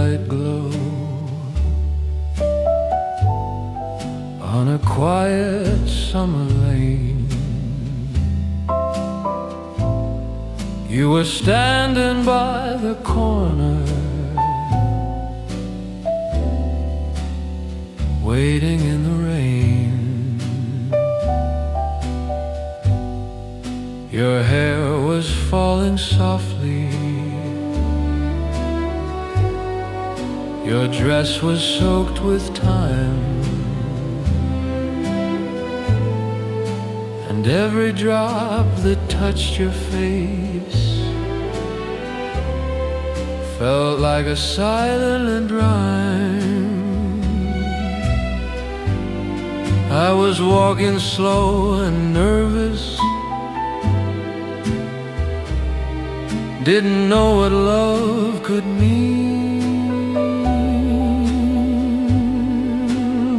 light glow on a quiet summer lane. You were standing by the corner, waiting in the rain. Your hair was falling softly, your dress was soaked with time, and every drop that touched your face felt like a silent rhyme. I was walking slow and nervous, didn't know what love could mean,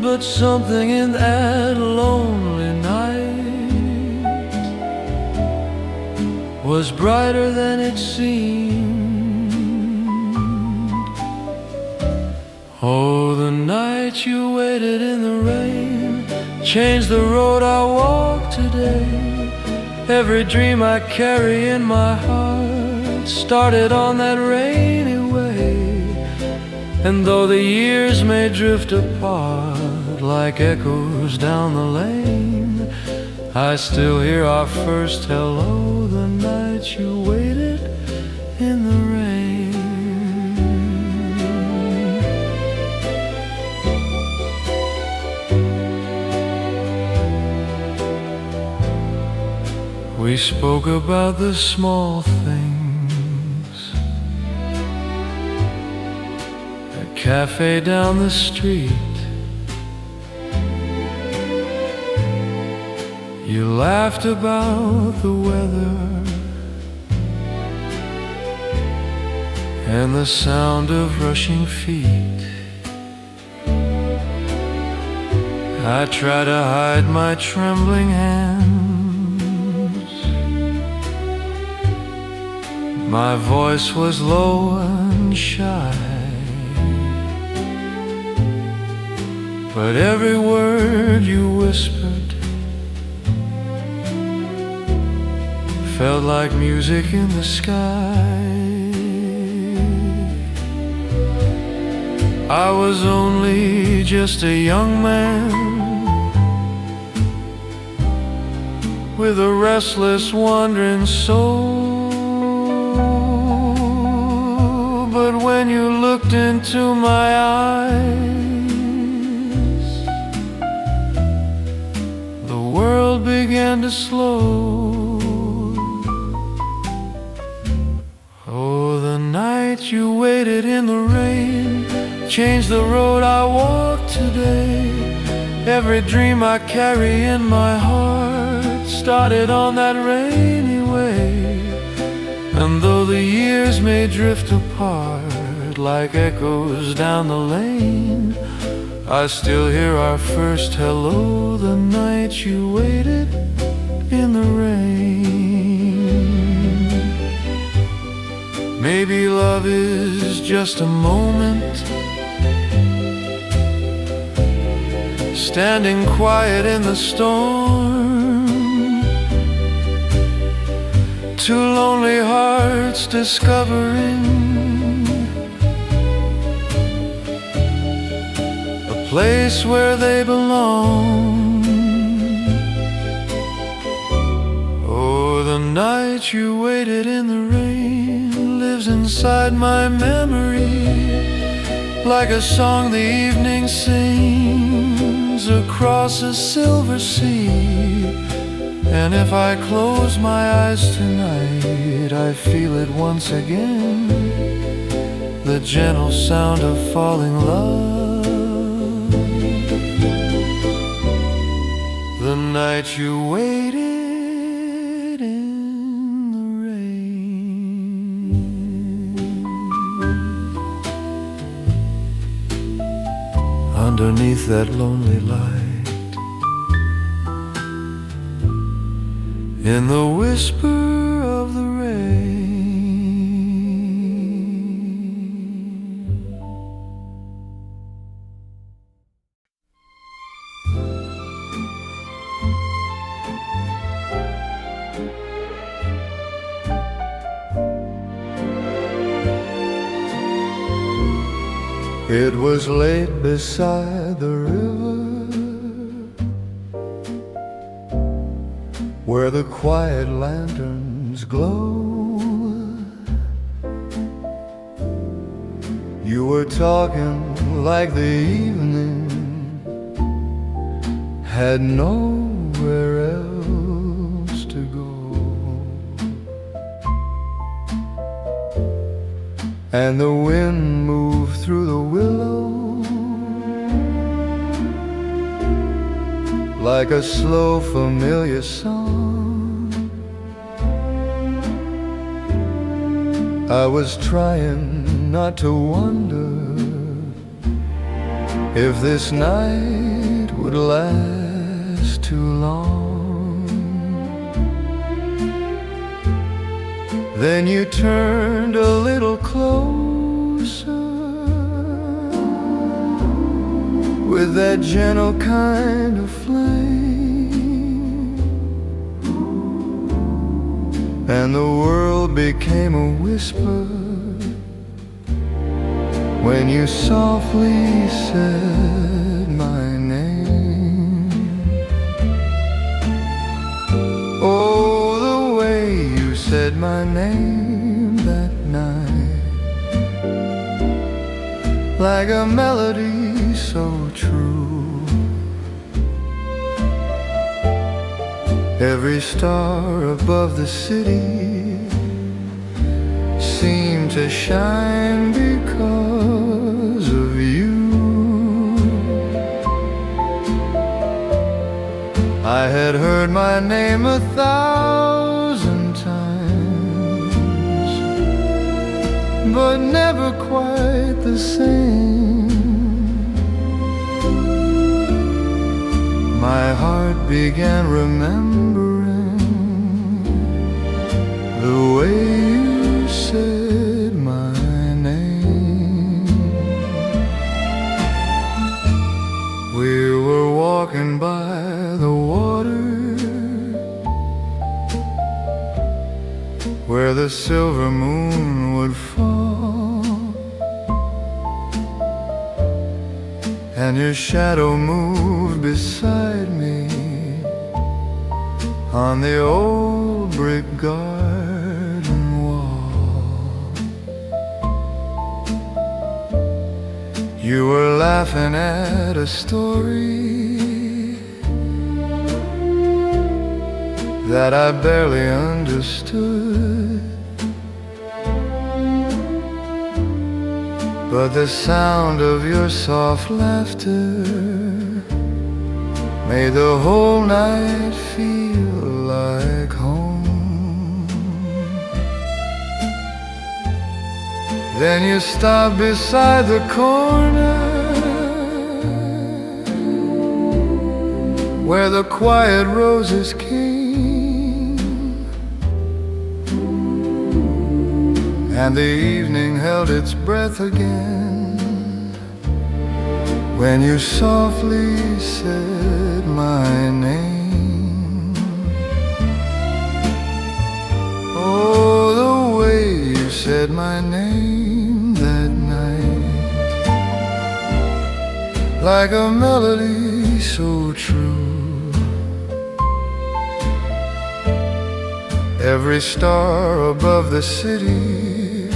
but something in that lonely night was brighter than it seemed. Oh, the night you waited in the rain changed the road I walk today. Every dream I carry in my heart started on that rainy way. And though the years may drift apart like echoes down the lane, I still hear our first hello the night you waited in the rain. We spoke about the small things, a cafe down the street. You laughed about the weather and the sound of rushing feet. I try to hide my trembling hands, my voice was low and shy, but every word you whispered felt like music in the sky. I was only just a young man with a restless, wandering soul. But when you looked into my eyes, the world began to slow. Oh, the night you waited in the rain changed the road I walk today. Every dream I carry in my heart started on that rainy way. And though the years may drift apart like echoes down the lane, I still hear our first hello the night you waited in the rain. Maybe love is just a moment, standing quiet in the storm. Two lonely hearts discovering a place where they belong. Oh, the night you waited in the rain lives inside my memory, like a song the evening sings across a silver sea. And if I close my eyes tonight, I feel it once again, the gentle sound of falling love. The night you waited in the rain. Underneath that lonely light, in the whisper of the rain. It was late beside the river, where the quiet lanterns glow. You were talking like the evening had nowhere else to go. And the wind moved through the willow like a slow familiar song. I was trying not to wonder if this night would last too long. Then you turned a little closer with that gentle kind of flame, and the world became a whisper when you softly said my name. Oh, the way you said my name that night, like a melody so true. Every star above the city seemed to shine because of you. I had heard my name 1,000 times, but never quite the same. My heart began remembering the way you said my name. We were walking by the water where the silver moon would fall, and your shadow moved beside me on the old brick garden wall. You were laughing at a story that I barely understood, but the sound of your soft laughter made the whole night feel like home. Then you stopped beside the corner where the quiet roses came, and the evening held its breath again when you softly said my name. Oh, the way you said my name that night, like a melody so true. Every star above the city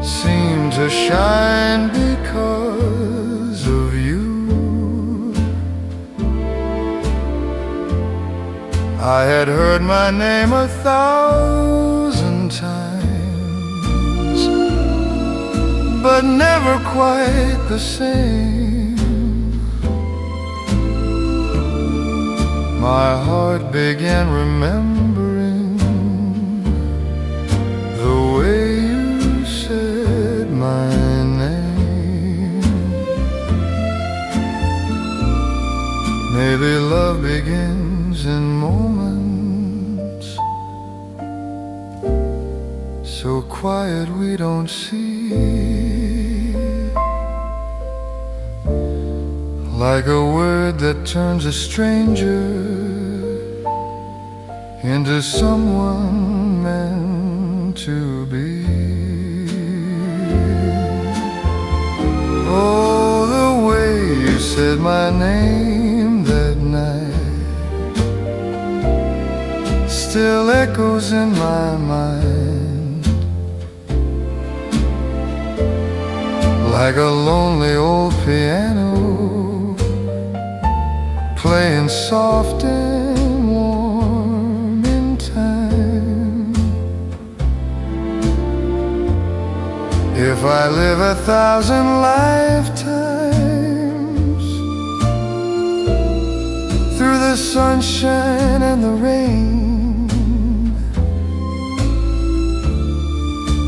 seemed to shine because of you. I had heard my name 1,000 times, but never quite the same. My heart began remembering the way you said my name. Maybe love begins in moments so quiet we don't see, like a word that turns a stranger into someone meant to be. said my name that night still echoes in my mind, like a lonely old piano playing soft and warm in time. If I live 1,000 lifetimes through the sunshine and the rain,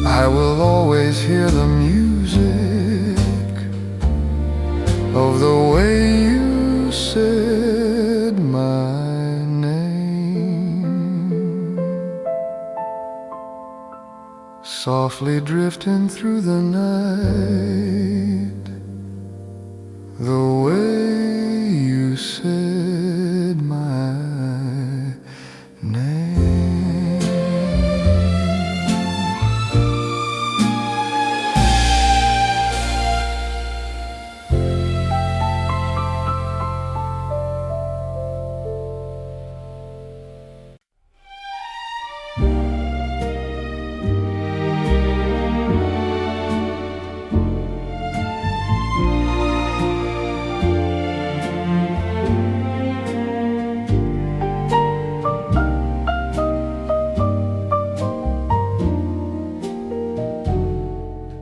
I will always hear the music of the way you said my name, softly drifting through the night, the way you said my name.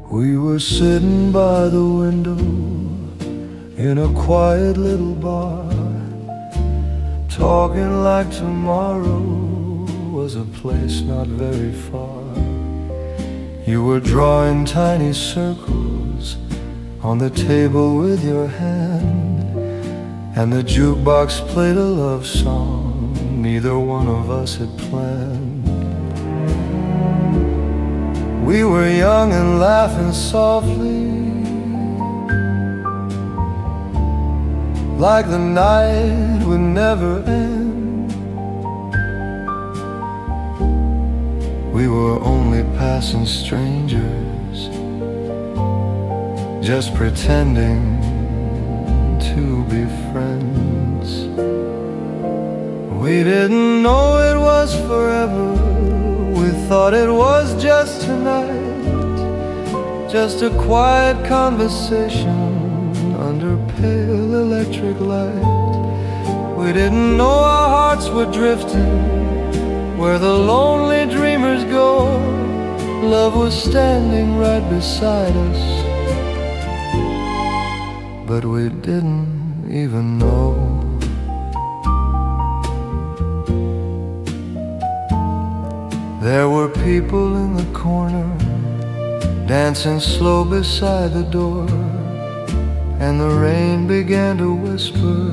We were sitting by the window in a quiet little bar, talking like tomorrow was a place not very far. You were drawing tiny circles on the table with your hand, and the jukebox played a love song neither one of us had planned. We were young and laughing softly, like the night would never end. We were only passing strangers, just pretending to be friends. We didn't know it was forever, we thought it was just tonight, just a quiet conversation under pale electric light. We didn't know our hearts were drifting where the lonely dreamers go. Love was standing right beside us, but we didn't even know. There were people in the corner dancing slow beside the door, and the rain began to whisper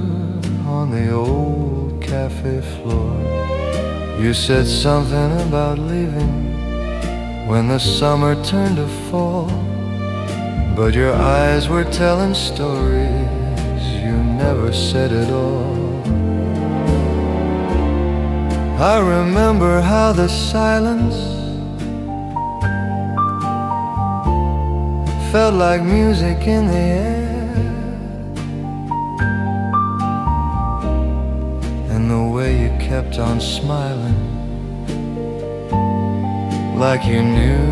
on the old cafe floor. You said something about leaving when the summer turned to fall, but your eyes were telling stories you never said at all. I remember how the silence felt like music in the air, and the way you kept on smiling, like you knew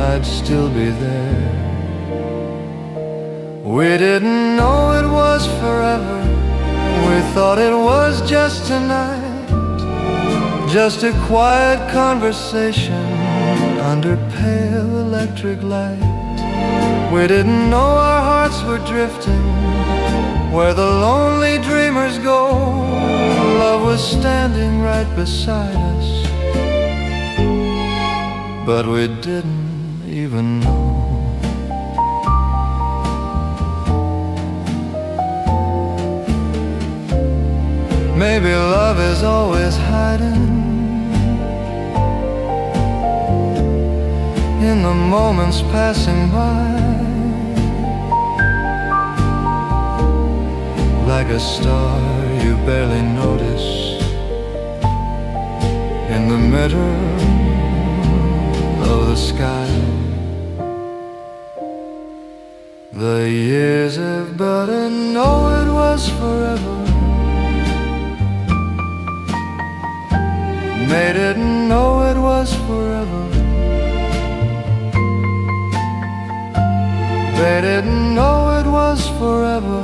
I'd still be there. We didn't know it was forever, we thought it was just tonight, just a quiet conversation under pale electric light. We didn't know our hearts were drifting where the lonely dreamers go. Love was standing right beside us, but we didn't even know. Maybe love is always hiding in the moments passing by, like a star you barely notice in the middle of the sky. The years have better know it was forever. They didn't know it was forever. They didn't know it was forever.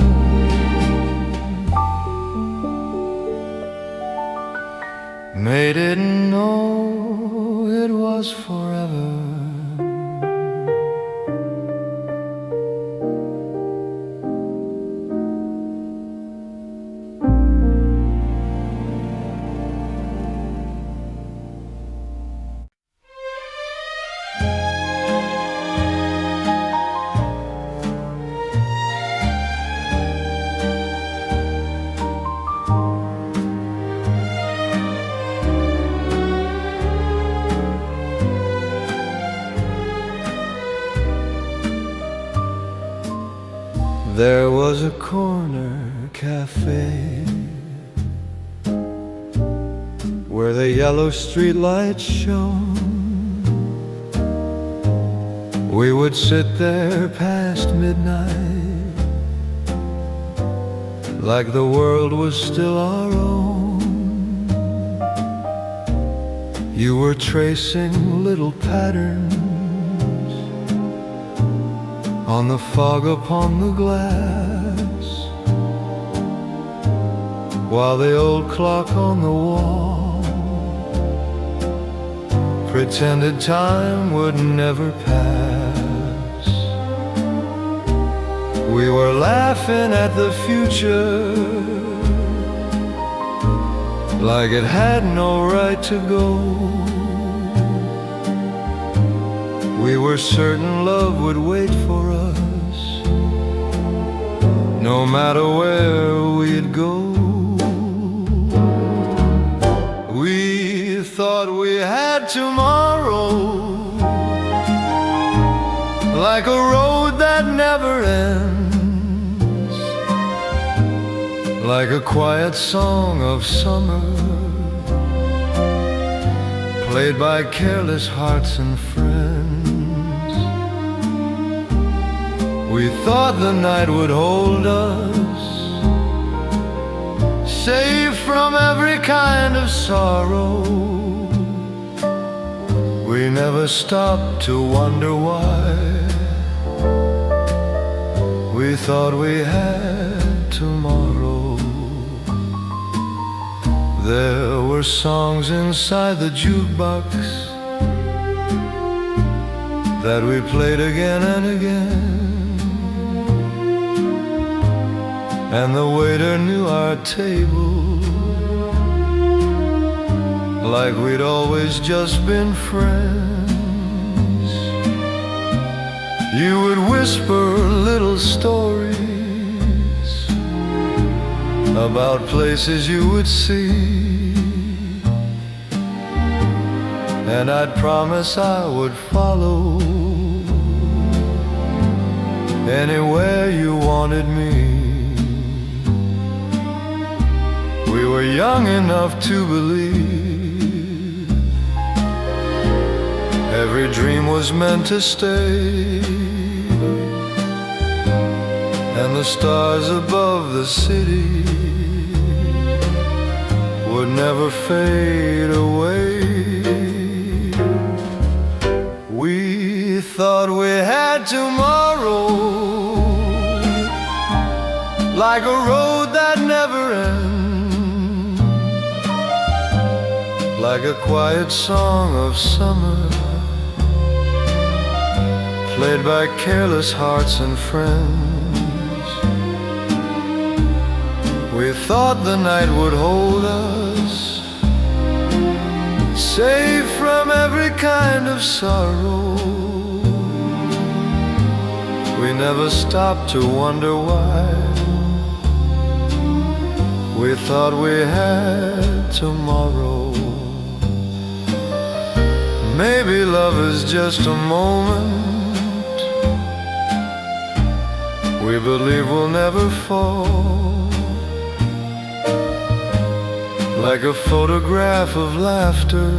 They didn't know it was forever. There was a corner cafe where the yellow streetlights shone. We would sit there past midnight like the world was still our own. You were tracing little patterns on the fog upon the glass, while the old clock on the wall pretended time would never pass. We were laughing at the future like it had no right to go. We were certain love would wait for us, no matter where we'd go. We thought we had tomorrow, like a road that never ends, like a quiet song of summer, played by careless hearts and friends. We thought the night would hold us, safe from every kind of sorrow. We never stopped to wonder why. We thought we had tomorrow. There were songs inside the jukebox that we played again and again, and the waiter knew our table like we'd always just been friends. You would whisper little stories about places you would see, and I'd promise I would follow anywhere you wanted me. We were young enough to believe every dream was meant to stay, and the stars above the city would never fade away. We thought we had tomorrow, like a road that never ends, like a quiet song of summer, played by careless hearts and friends. We thought the night would hold us, safe from every kind of sorrow. We never stopped to wonder why. We thought we had tomorrow. Maybe love is just a moment we believe we'll never fall, like a photograph of laughter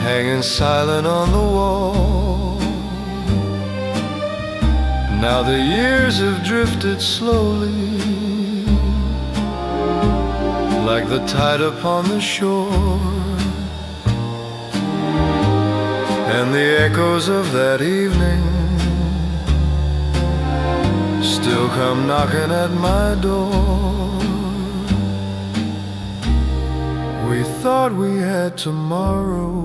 hanging silent on the wall. Now the years have drifted slowly, like the tide upon the shore, and the echoes of that evening still come knocking at my door. We thought we had tomorrow,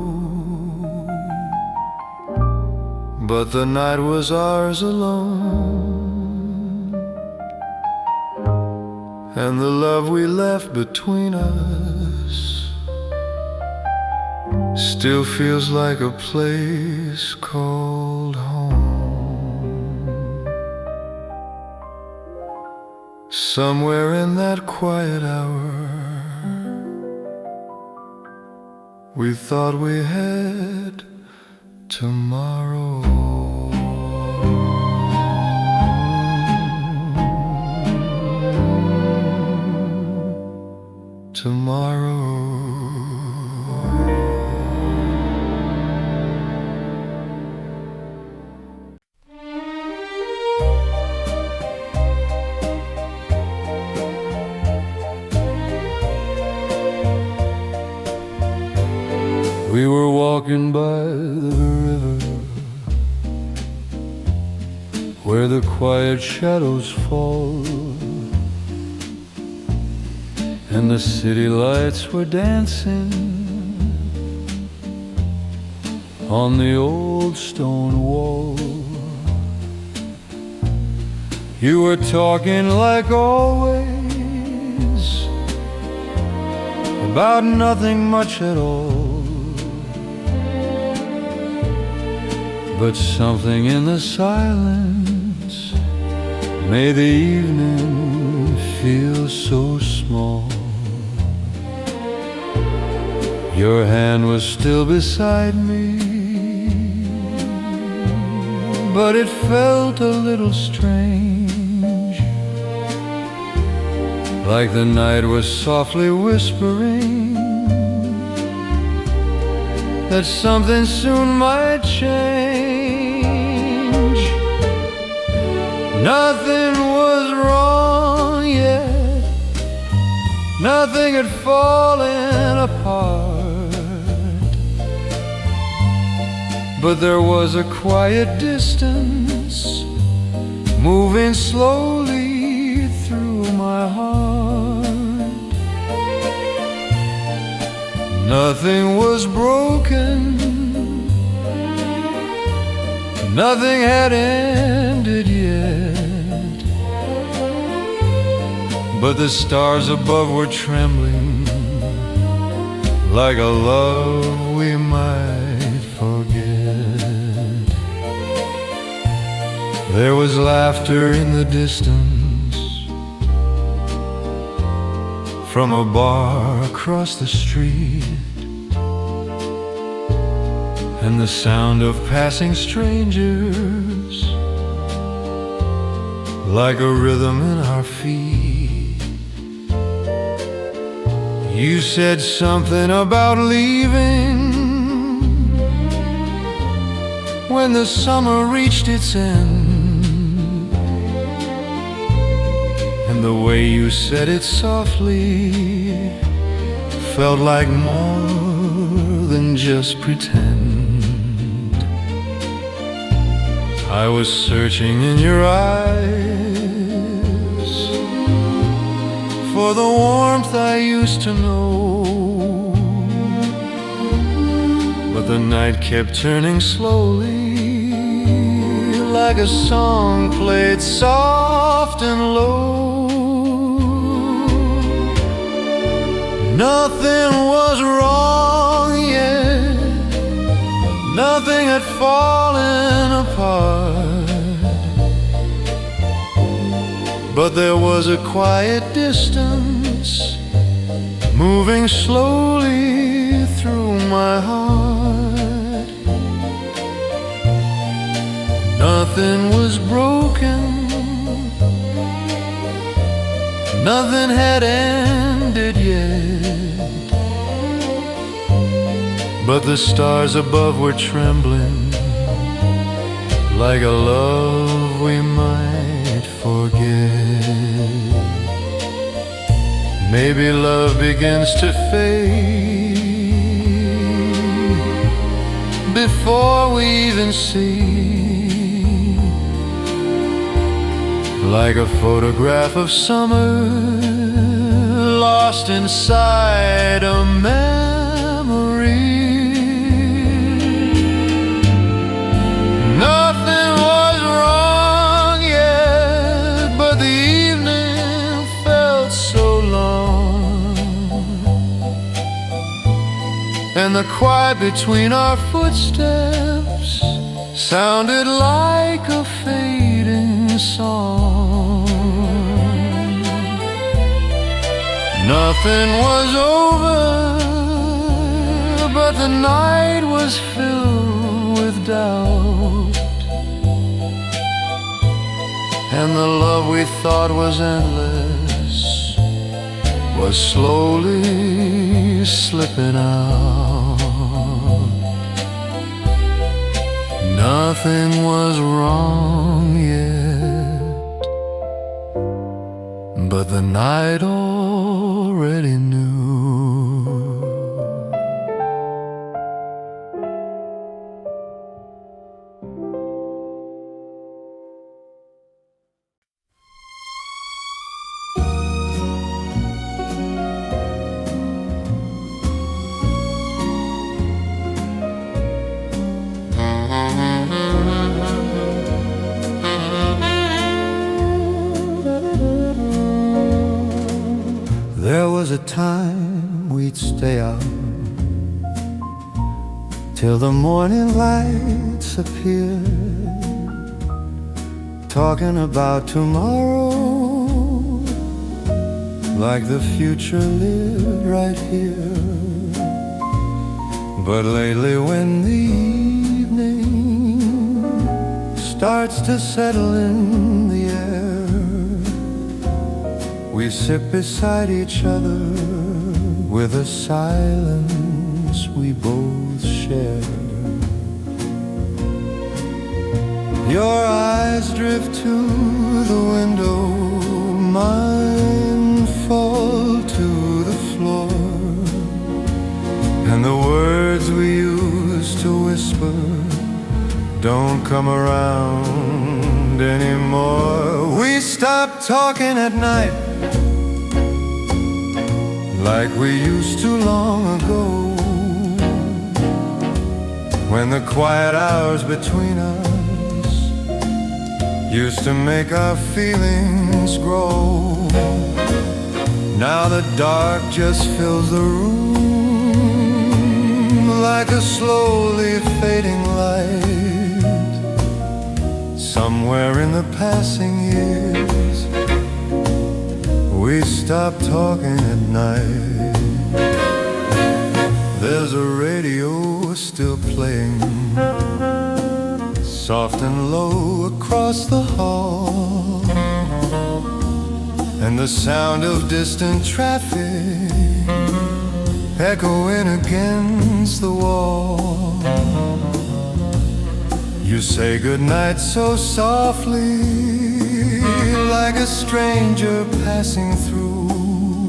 but the night was ours alone, and the love we left between us still feels like a place called home. Somewhere in that quiet hour, we thought we had tomorrow. Tomorrow. We were walking by the river, where the quiet shadows fall, and the city lights were dancing on the old stone wall. You were talking like always about nothing much at all, but something in the silence made the evening feel so small. Your hand was still beside me, but it felt a little strange, like the night was softly whispering that something soon might change. Nothing was wrong yet, nothing had fallen apart, but there was a quiet distance moving slowly through my heart. Nothing was broken, nothing had ended yet, but the stars above were trembling like a love we might forget. There was laughter in the distance from a bar across the street, and the sound of passing strangers like a rhythm in our feet. You said something about leaving when the summer reached its end, and the way you said it softly felt like more than just pretend. I was searching in your eyes for the warmth I used to know, but the night kept turning slowly like a song played soft and low. Nothing was wrong yet, nothing had fallen apart, but there was a quiet distance moving slowly through my heart. Nothing was broken, nothing had ended yet, but the stars above were trembling like a love we might Maybe love begins to fade before we even see, like a photograph of summer lost inside a memory. Nothing was wrong yet, but the evening felt so long, and the quiet between our footsteps sounded like a fading song. Nothing was over, but the night was filled with doubt, and the love we thought was endless was slowly slipping out. Nothing was wrong yet, but the night already knew. There was a time we'd stay out till the morning lights appeared, talking about tomorrow like the future lived right here. But lately when the evening starts to settle in the air, we sit beside each other with a silence we both share. Your eyes drift to the window, mine fall to the floor, and the words we used to whisper don't come around anymore. We stop talking at night like we used to long ago, when the quiet hours between us used to make our feelings grow. Now the dark just fills the room like a slowly fading light. Somewhere in the passing years, we stop talking at night. There's a radio still playing, soft and low across the hall, and the sound of distant traffic echoing against the wall. You say goodnight so softly, like a stranger passing through,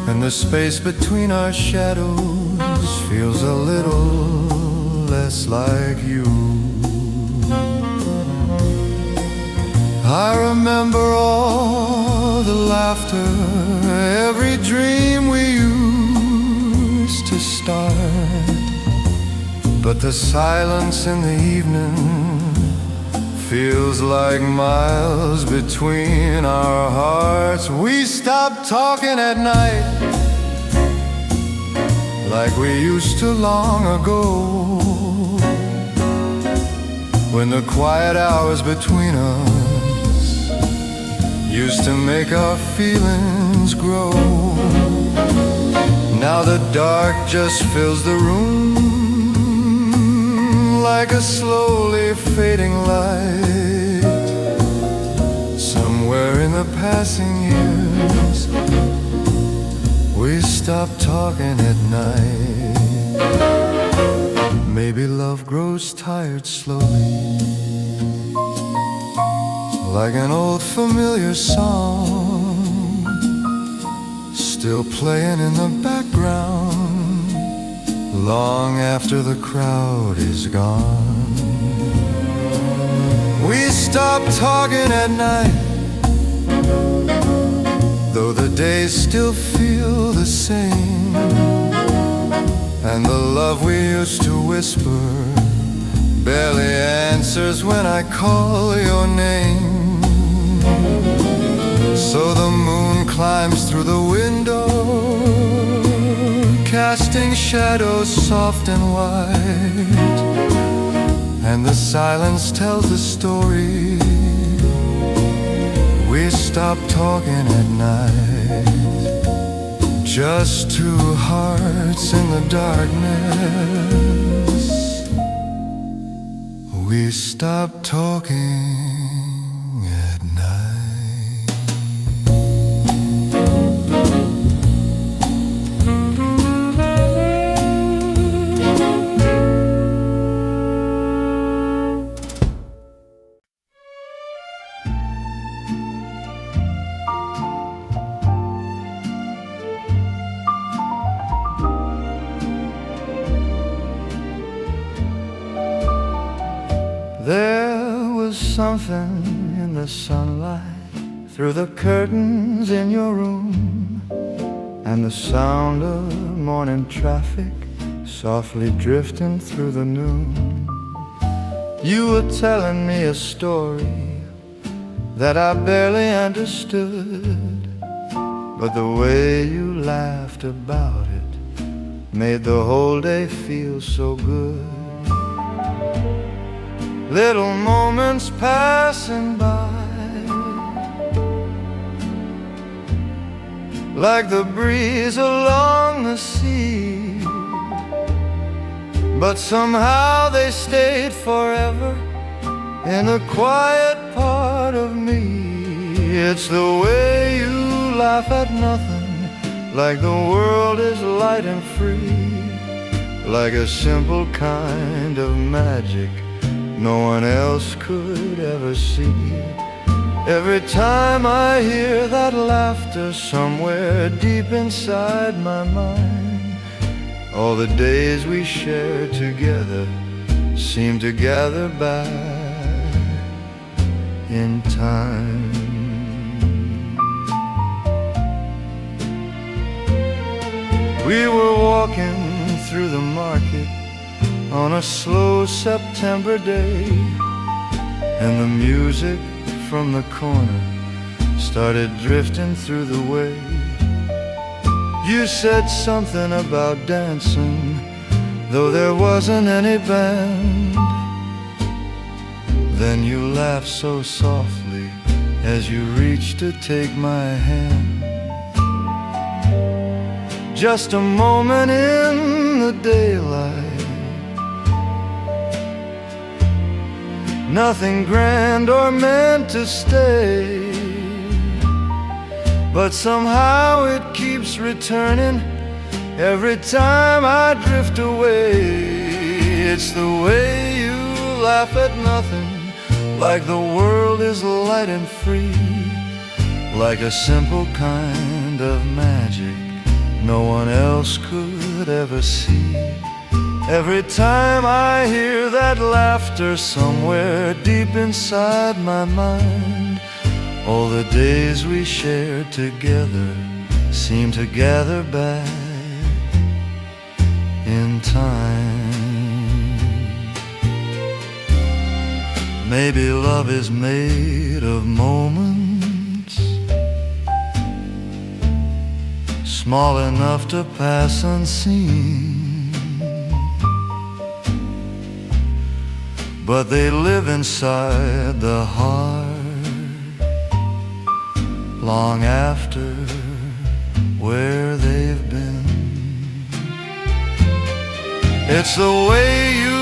and the space between our shadows feels a little less like you. I remember all the laughter, every dream we used to start, but the silence in the evening feels like miles between our hearts. We stop talking at night like we used to long ago, when the quiet hours between us used to make our feelings grow. Now the dark just fills the room like a slowly fading light. Somewhere in the passing years, we stop talking at night. Maybe love grows tired slowly, like an old familiar song, still playing in the background long after the crowd is gone. We stop talking at night, though the days still feel the same, and the love we used to whisper barely answers when I call your name. So the moon climbs through the window, casting shadows soft and white, and the silence tells the story. We stop talking at night, just two hearts in the darkness. We stop talking at night. There was something in the sunlight through the curtains in your room, and the sound of morning traffic softly drifting through the noon. You were telling me a story that I barely understood, but the way you laughed about it made the whole day feel so good. Little moments passing by, like the breeze along the sea, but somehow they stayed forever in the quiet part of me. It's the way you laugh at nothing, like the world is light and free, like a simple kind of magic no one else could ever see. Every time I hear that laughter somewhere deep inside my mind, all the days we shared together seem to gather back in time. We were walking through the market on a slow September day, and the music from the corner started drifting through the way. You said something about dancing, though there wasn't any band. Then you laughed so softly as you reached to take my hand. Just a moment in the daylight, nothing grand or meant to stay, but somehow it keeps returning every time I drift away. It's the way you laugh at nothing, like the world is light and free, like a simple kind of magic no one else could ever see. Every time I hear that laughter somewhere deep inside my mind, all the days we shared together seem to gather back in time. Maybe love is made of moments small enough to pass unseen, but they live inside the heart long after where they've been. It's the way you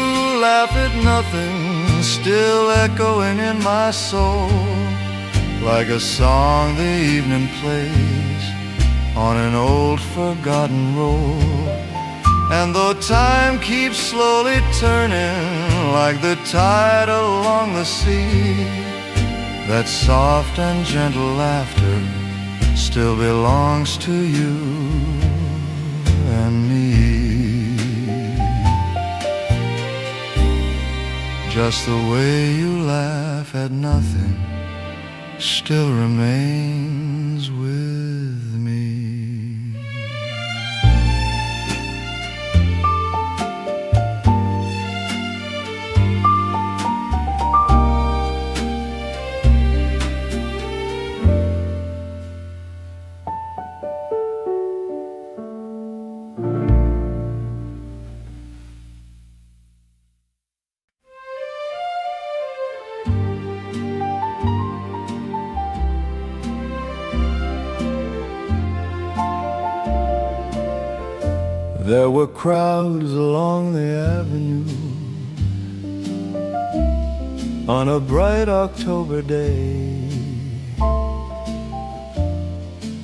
laugh at nothing, still echoing in my soul, like a song the evening plays on an old forgotten roll. And though time keeps slowly turning like the tide along the sea, that soft and gentle laughter still belongs to you and me. Just the way you laugh at nothing still remains with me. There were crowds along the avenue on a bright October day,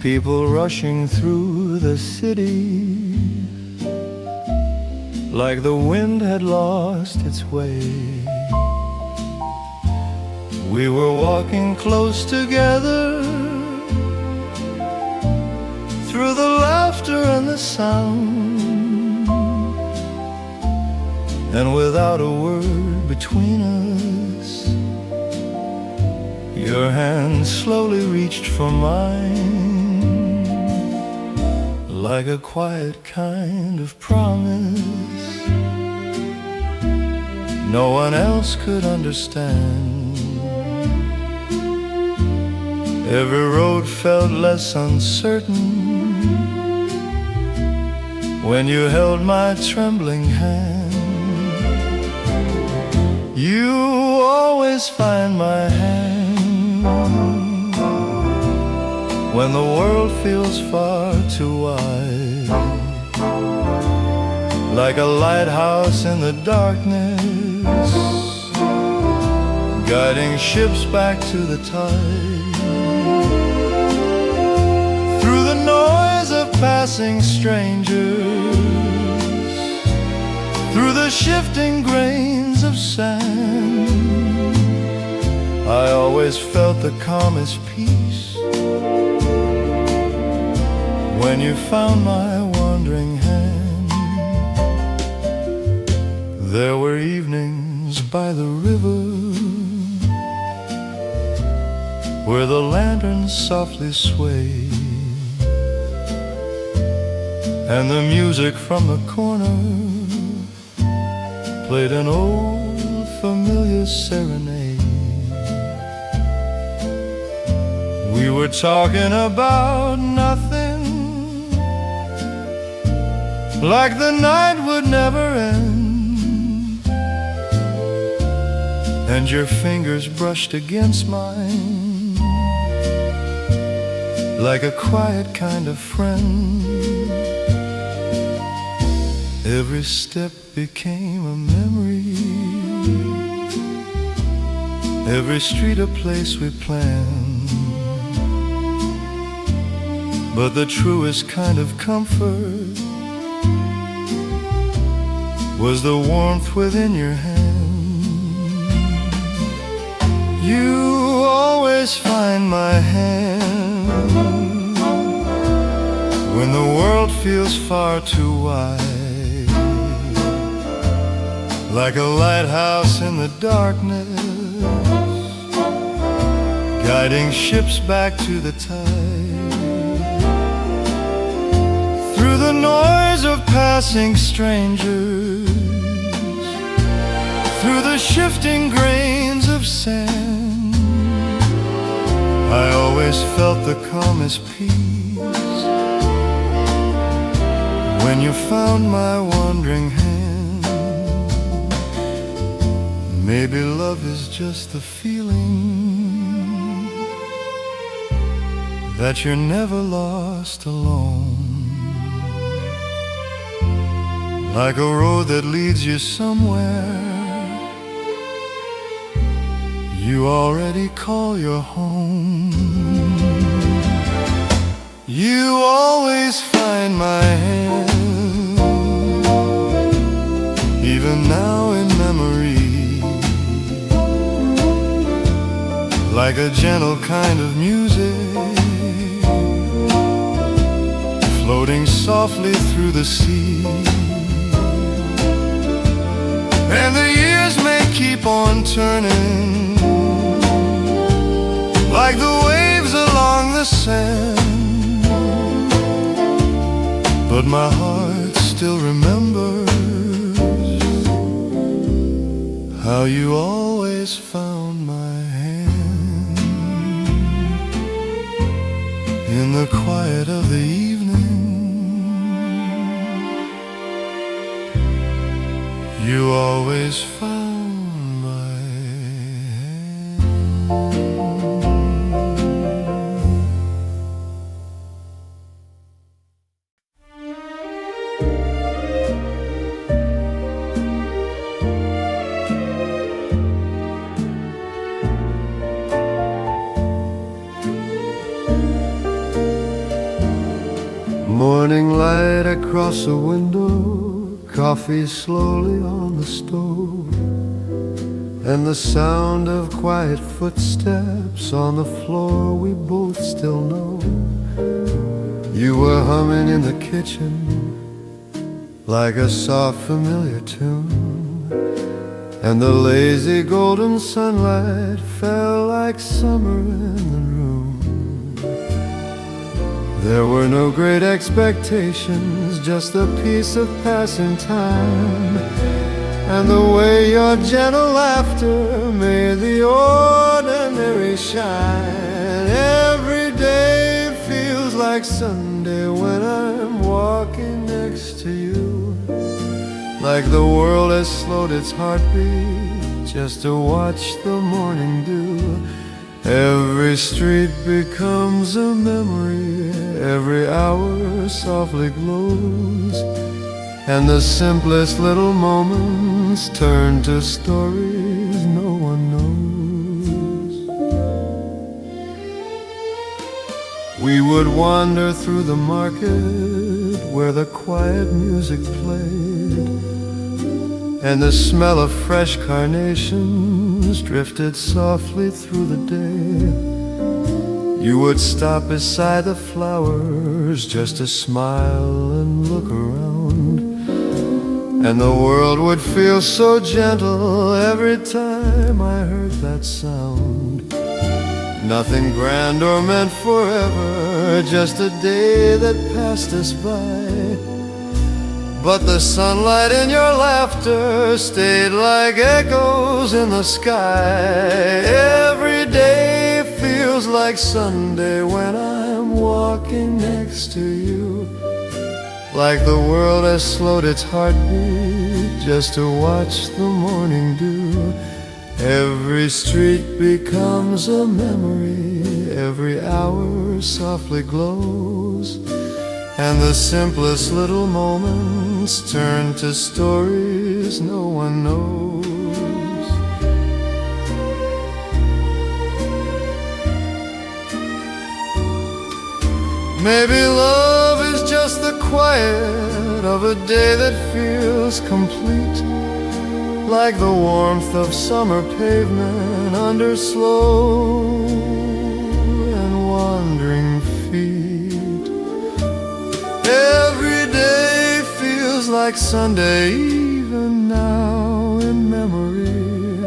people rushing through the city like the wind had lost its way. We were walking close together through the laughter and the sound, and without a word between us, your hand slowly reached for mine, like a quiet kind of promise no one else could understand. Every road felt less uncertain when you held my trembling hand. You always find my hand when the world feels far too wide, like a lighthouse in the darkness, guiding ships back to the tide. Through the noise of passing strangers, through the shifting grains of sand, I always felt the calmest peace when you found my wandering hand. There were evenings by the river where the lanterns softly swayed, and the music from the corner played an old familiar serenade. We were talking about nothing, like the night would never end, and your fingers brushed against mine like a quiet kind of friend. Every step became a memory, every street a place we planned. But the truest kind of comfort was the warmth within your hand. You always find my hand when the world feels far too wide, like a lighthouse in the darkness, guiding ships back to the tide. Through the noise of passing strangers, through the shifting grains of sand, I always felt the calmest peace when you found my wandering hand. Maybe love is just the feeling that you're never lost alone, like a road that leads you somewhere you already call your home. You always find my hand, even now in memory, like a gentle kind of music floating softly through the sea. And the years may keep on turning like the waves along the sand, but my heart still remembers how you always found my hand in the quiet of the evening. You always found my hand. Morning light across the window, coffee slowly on the stove, and the sound of quiet footsteps on the floor we both still know. You were humming in the kitchen like a soft familiar tune, and the lazy golden sunlight fell like summer in the room. There were no great expectations, just the peace of passing time, and the way your gentle laughter made the ordinary shine. Every day feels like Sunday when I'm walking next to you, like the world has slowed its heartbeat just to watch the morning dew. Every street becomes a memory, every hour softly glows, and the simplest little moments turn to stories no one knows. We would wander through the market where the quiet music played, and the smell of fresh carnations drifted softly through the day. You would stop beside the flowers just to smile and look around, and the world would feel so gentle every time I heard that sound. Nothing grand or meant forever, just a day that passed us by, but the sunlight in your laughter stayed like echoes in the sky. Every day feels like Sunday when I'm walking next to you, like the world has slowed its heartbeat just to watch the morning dew. Every street becomes a memory, every hour softly glows, and the simplest little moments turn to stories no one knows. Maybe love is just the quiet of a day that feels complete, like the warmth of summer pavement under slow and wandering feet. Every day feels like Sunday, even now in memory,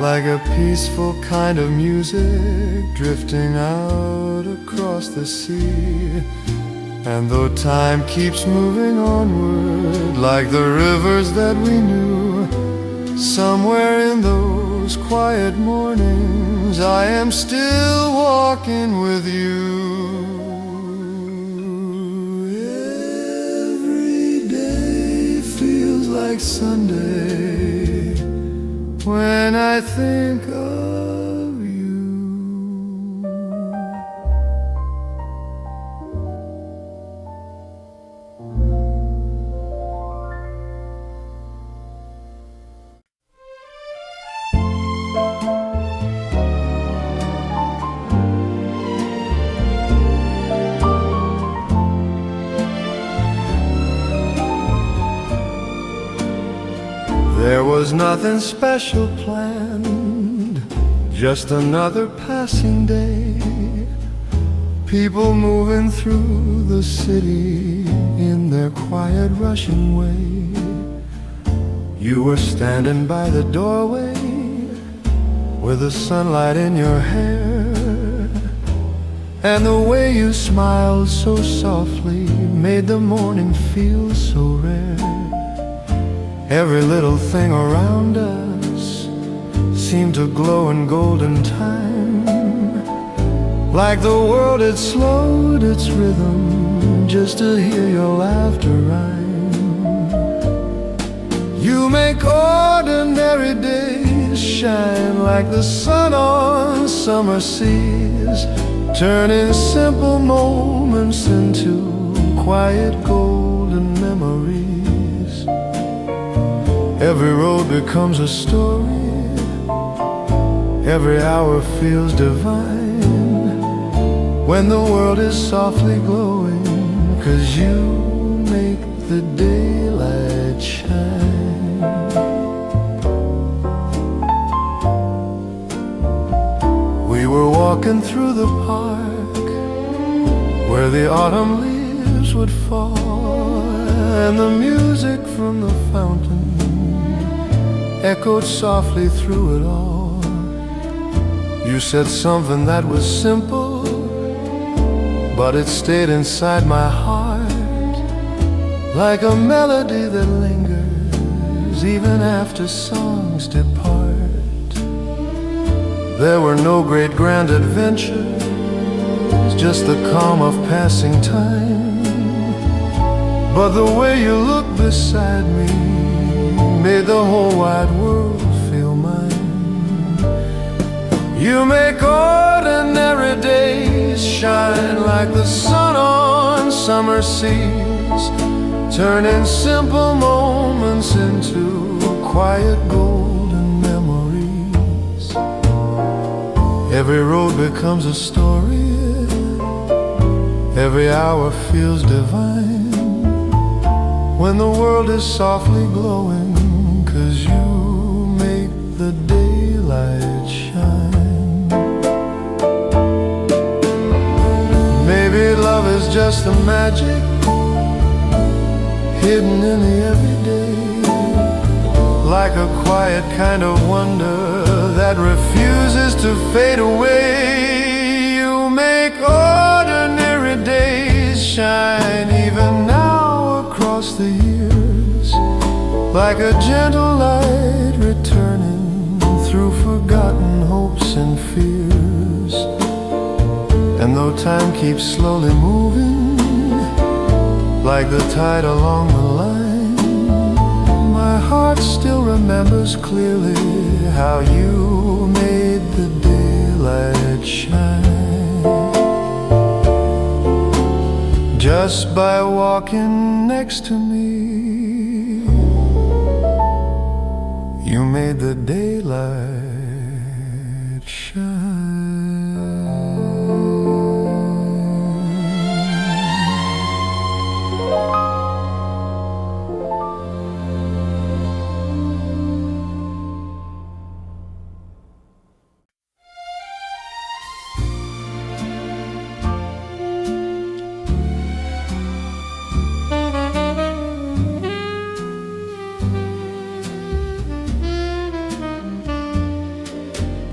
like a peaceful kind of music drifting out across the sea. And though time keeps moving onward, like the rivers that we knew, somewhere in those quiet mornings I am still walking with you. Every day feels like Sunday when I think of you. There was nothing special planned, just another passing day. People moving through the city in their quiet rushing way. You were standing by the doorway with the sunlight in your hair, and the way you smiled so softly made the morning feel so rare. Every little thing around us seemed to glow in golden time, like the world had slowed its rhythm just to hear your laughter rhyme. You make ordinary days shine like the sun on summer seas, turning simple moments into quiet golden memories. Every road becomes a story, every hour feels divine, when the world is softly glowing, 'cause you make the daylight shine. We were walking through the park where the autumn leaves would fall, and the music from the fountain echoed softly through it all. You said something that was simple, but it stayed inside my heart, like a melody that lingers even after songs depart. There were no great grand adventures, just the calm of passing time, but the way you looked beside me made the whole wide world feel mine. You make ordinary days shine like the sun on summer seas, turning simple moments into quiet golden memories. Every road becomes a story, every hour feels divine, when the world is softly glowing, 'cause you make the daylight shine. Maybe love is just the magic hidden in the everyday, like a quiet kind of wonder that refuses to fade away. You make ordinary days shine even now across the years, like a gentle light returning through forgotten hopes and fears. And though time keeps slowly moving, like the tide along the line, my heart still remembers clearly how you made the daylight shine. Just by walking next to me, you made the daylight shine.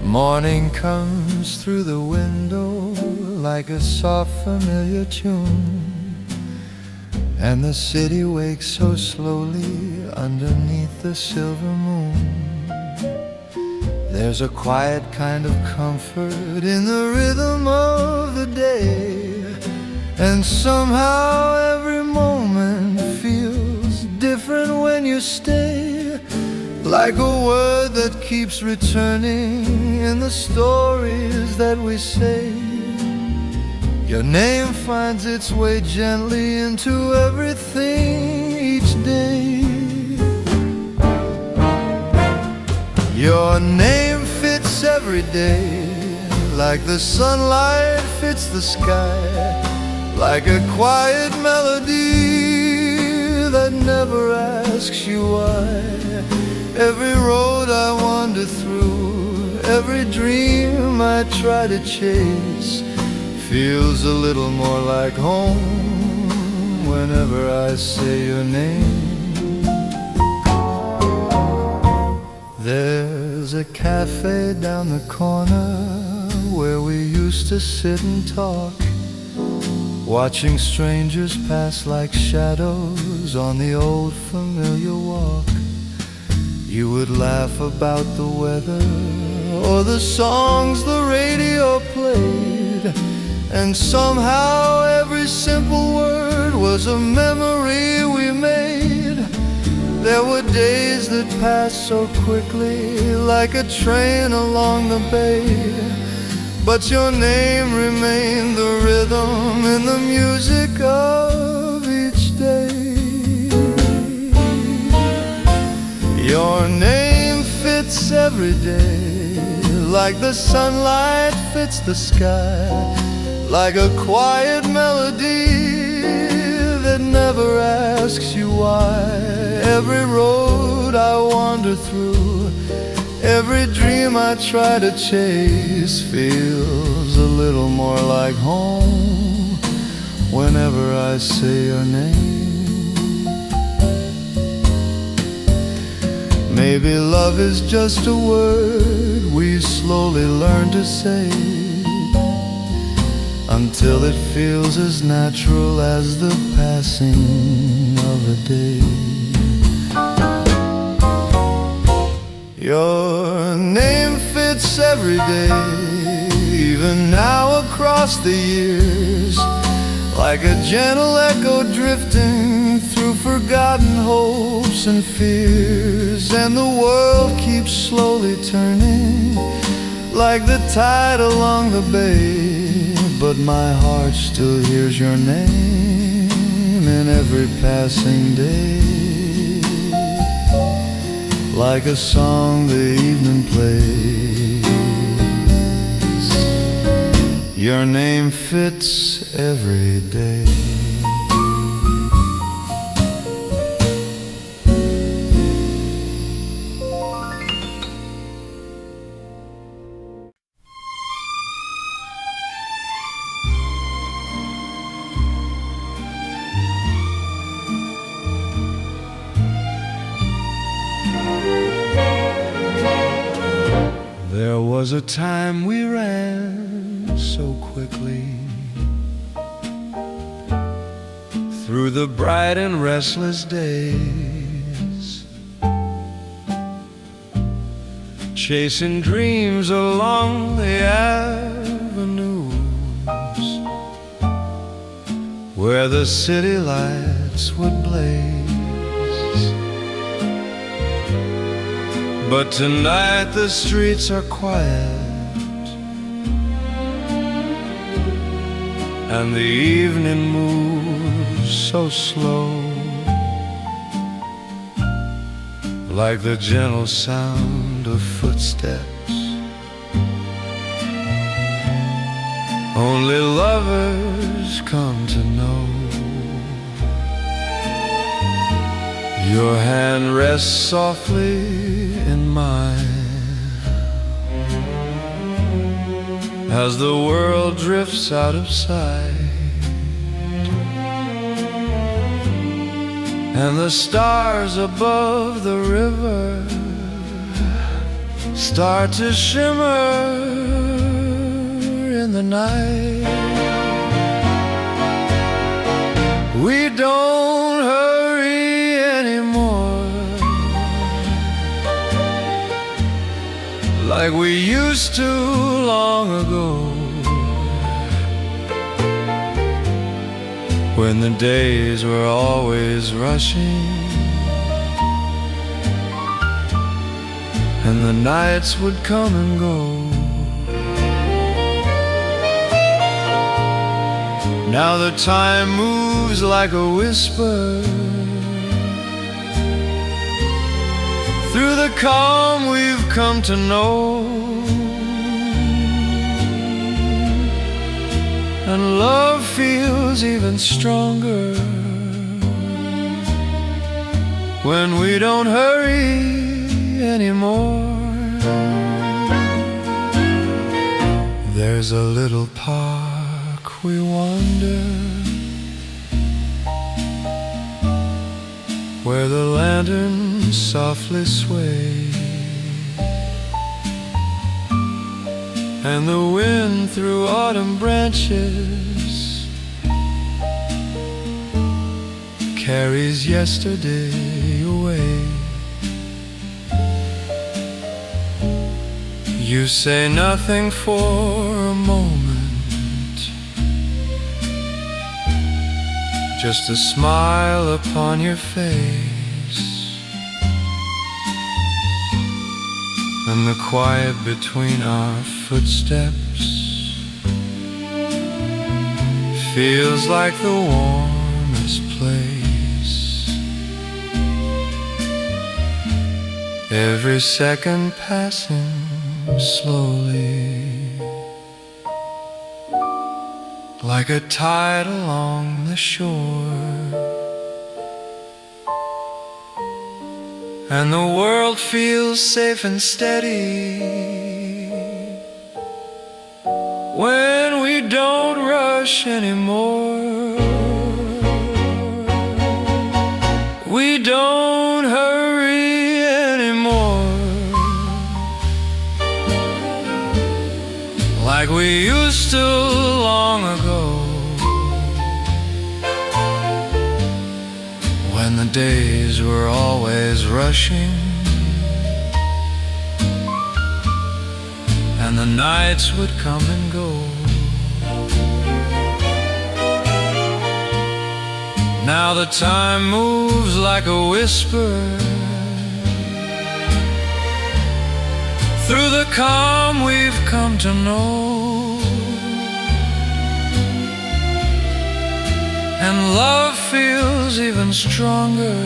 Morning comes through the window like a soft familiar tune, and the city wakes so slowly underneath the silver moon. There's a quiet kind of comfort in the rhythm of the day, and somehow every moment feels different when you stay, like a word that keeps returning in the stories that we say. Your name finds its way gently into everything each day. Your name fits every day, like the sunlight fits the sky, like a quiet melody that never asks you why. Every road I wander through, every dream I try to chase, feels a little more like home whenever I say your name. There's a cafe down the corner where we used to sit and talk, watching strangers pass like shadows on the old familiar walk. You would laugh about the weather or the songs the radio played, and somehow every simple word was a memory we made. There were days that passed so quickly, like a train along the bay, but your name remained the rhythm in the music of each day. Your name fits every day, like the sunlight fits the sky, like a quiet melody that never asks you why. Every road I wander through, every dream I try to chase feels a little more like home whenever I say your name. Maybe love is just a word we slowly learn to say, until it feels as natural as the passing of a day. Your name fits every day, even now across the years, like a gentle echo drifting through forgotten hopes and fears. And the world keeps slowly turning, like the tide along the bay, but my heart still hears your name in every passing day, like a song the evening plays. Your name fits every day. There was a time we ran so quickly through the bright and restless days, chasing dreams along the avenues where the city lights would blaze. But tonight the streets are quiet, and the evening moves so slow, like the gentle sound of footsteps only lovers come to know. Your hand rests softly in mine as the world drifts out of sight, and the stars above the river start to shimmer in the night. We don't hurry anymore like we used to long ago, when the days were always rushing and the nights would come and go. Now the time moves like a whisper through the calm we've come to know, and love feels even stronger when we don't hurry anymore. There's a little park we wander, where the lanterns softly sway, and the wind through autumn branches carries yesterday away. You say nothing for a moment, just a smile upon your face, and the quiet between our footsteps feels like the warmest place. Every second passing slowly, like a tide along the shore, and the world feels safe and steady when we don't rush anymore. We don't hurry anymore, like we used to long ago, when the days were always rushing and the nights would come and go. Now the time moves like a whisper through the calm we've come to know, and love feels even stronger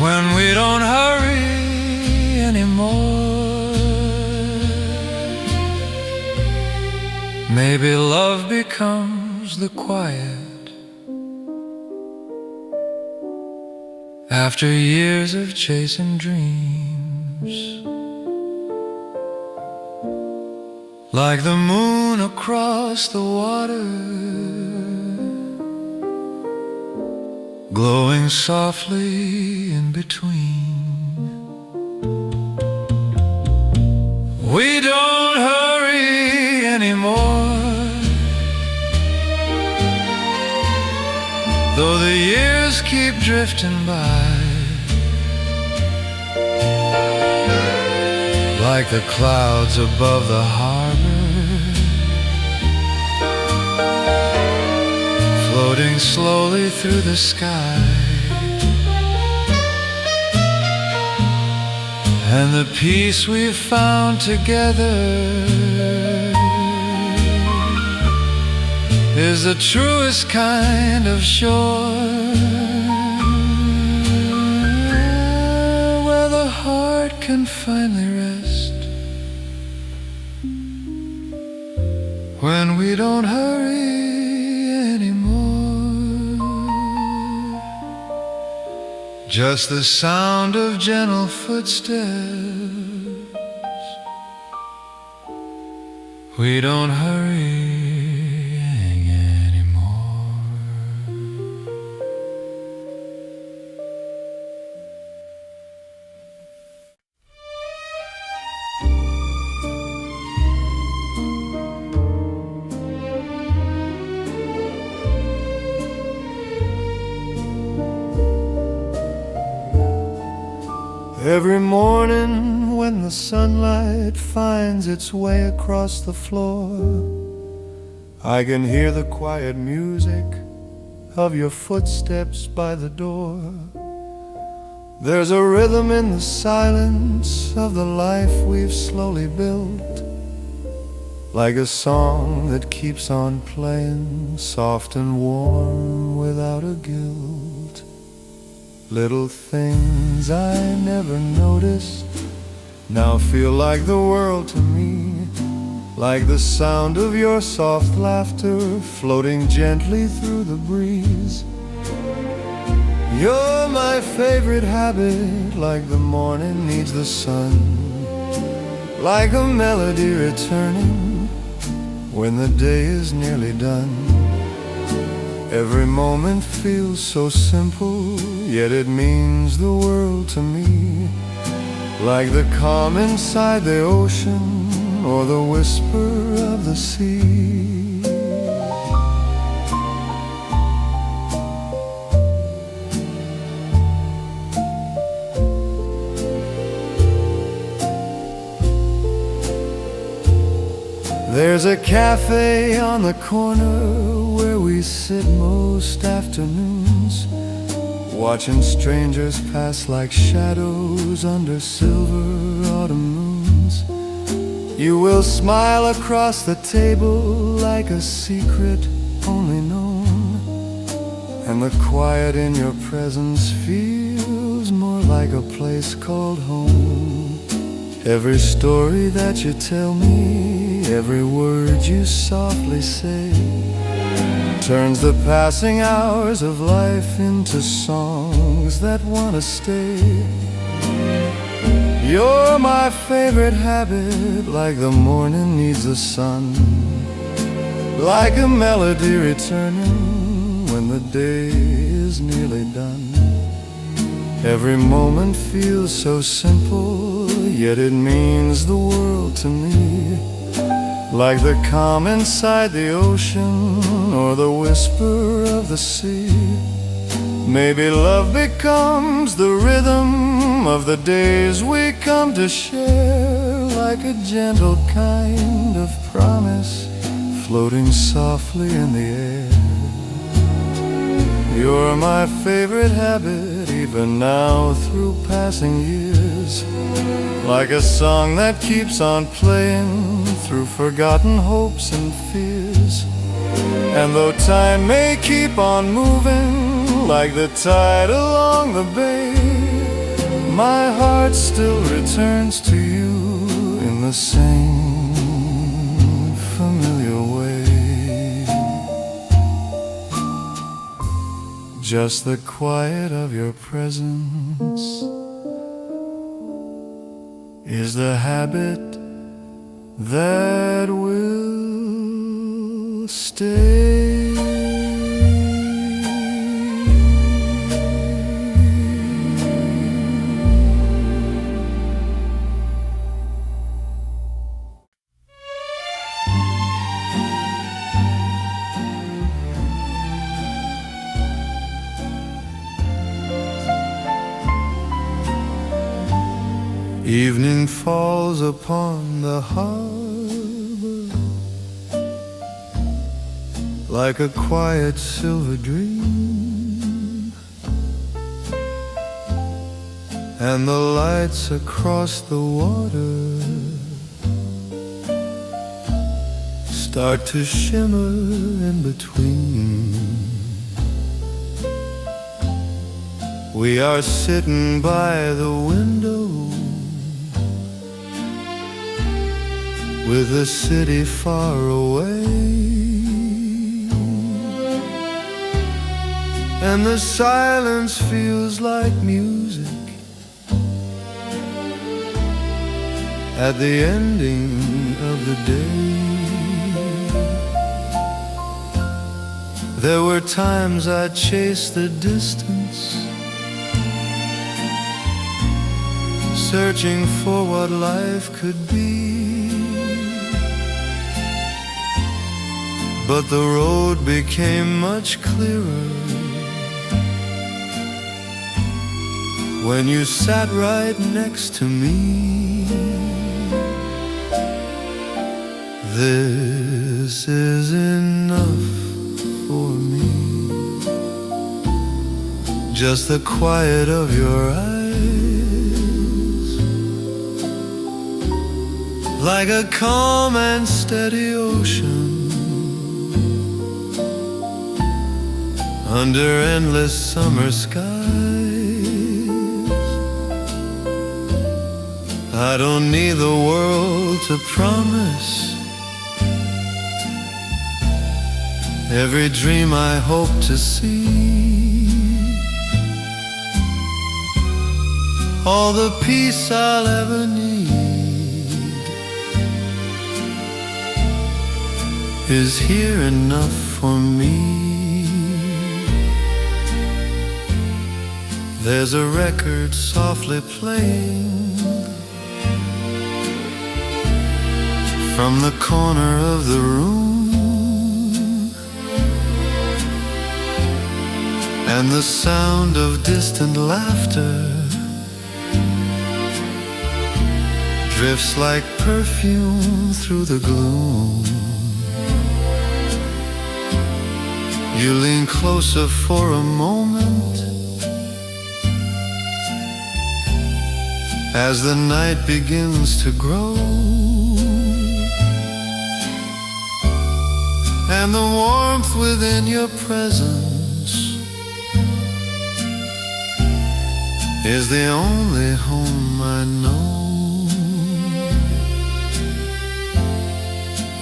when we don't hurry anymore. Maybe love becomes the quiet after years of chasing dreams, like the moon across the water, glowing softly in between. We don't hurry anymore, though the years keep drifting by, like the clouds above the harbor, floating slowly through the sky. And the peace we've found together is the truest kind of shore, where the heart can finally rest when we don't hurry anymore. Just the sound of gentle footsteps. We don't hurry anymore. Every morning when the sunlight finds its way across the floor, I can hear the quiet music of your footsteps by the door. There's a rhythm in the silence of the life we've slowly built, like a song that keeps on playing, soft and warm without a guilt. Little things I never noticed now feel like the world to me, like the sound of your soft laughter floating gently through the breeze. You're my favorite habit, like the morning needs the sun, like a melody returning when the day is nearly done. Every moment feels so simple, yet it means the world to me. Like the calm inside the ocean, or the whisper of the sea. There's a cafe on the corner where we sit most afternoons, watching strangers pass like shadows under silver autumn moons. You will smile across the table like a secret only known, and the quiet in your presence feels more like a place called home. Every story that you tell me, every word you softly say, turns the passing hours of life into songs that want to stay. You're my favorite habit, like the morning needs the sun, like a melody returning when the day is nearly done. Every moment feels so simple, yet it means the world to me. Like the calm inside the ocean, or the whisper of the sea. Maybe love becomes the rhythm of the days we come to share, like a gentle kind of promise floating softly in the air. You're my favorite habit, even now through passing years, like a song that keeps on playing through forgotten hopes and fears. And though time may keep on moving like the tide along the bay, my heart still returns to you in the same familiar way. Just the quiet of your presence is the habit that will stay. Evening falls upon the harbor like a quiet silver dream, and the lights across the water start to shimmer in between. We are sitting by the window with the city far away, and the silence feels like music at the ending of the day. There were times I'd chase the distance, searching for what life could be, but the road became much clearer when you sat right next to me. This is enough for me, just the quiet of your eyes, like a calm and steady ocean under endless summer skies. I don't need the world to promise every dream I hope to see, all the peace I'll ever need is here enough for me. There's a record softly playing from the corner of the room, and the sound of distant laughter drifts like perfume through the gloom. You lean closer for a moment as the night begins to grow, and the warmth within your presence is the only home I know.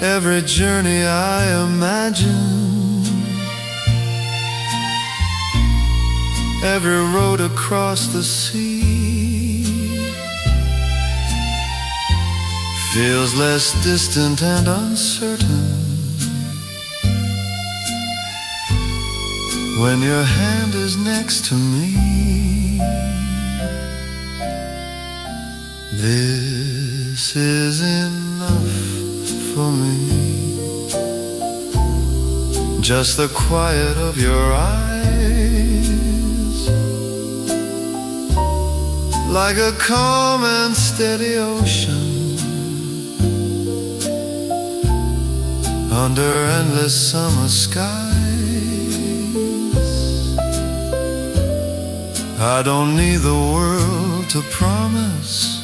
Every journey I imagine, every road across the sea, feels less distant and uncertain when your hand is next to me. This is enough for me. Just the quiet of your eyes, like a calm and steady ocean under endless summer skies. I don't need the world to promise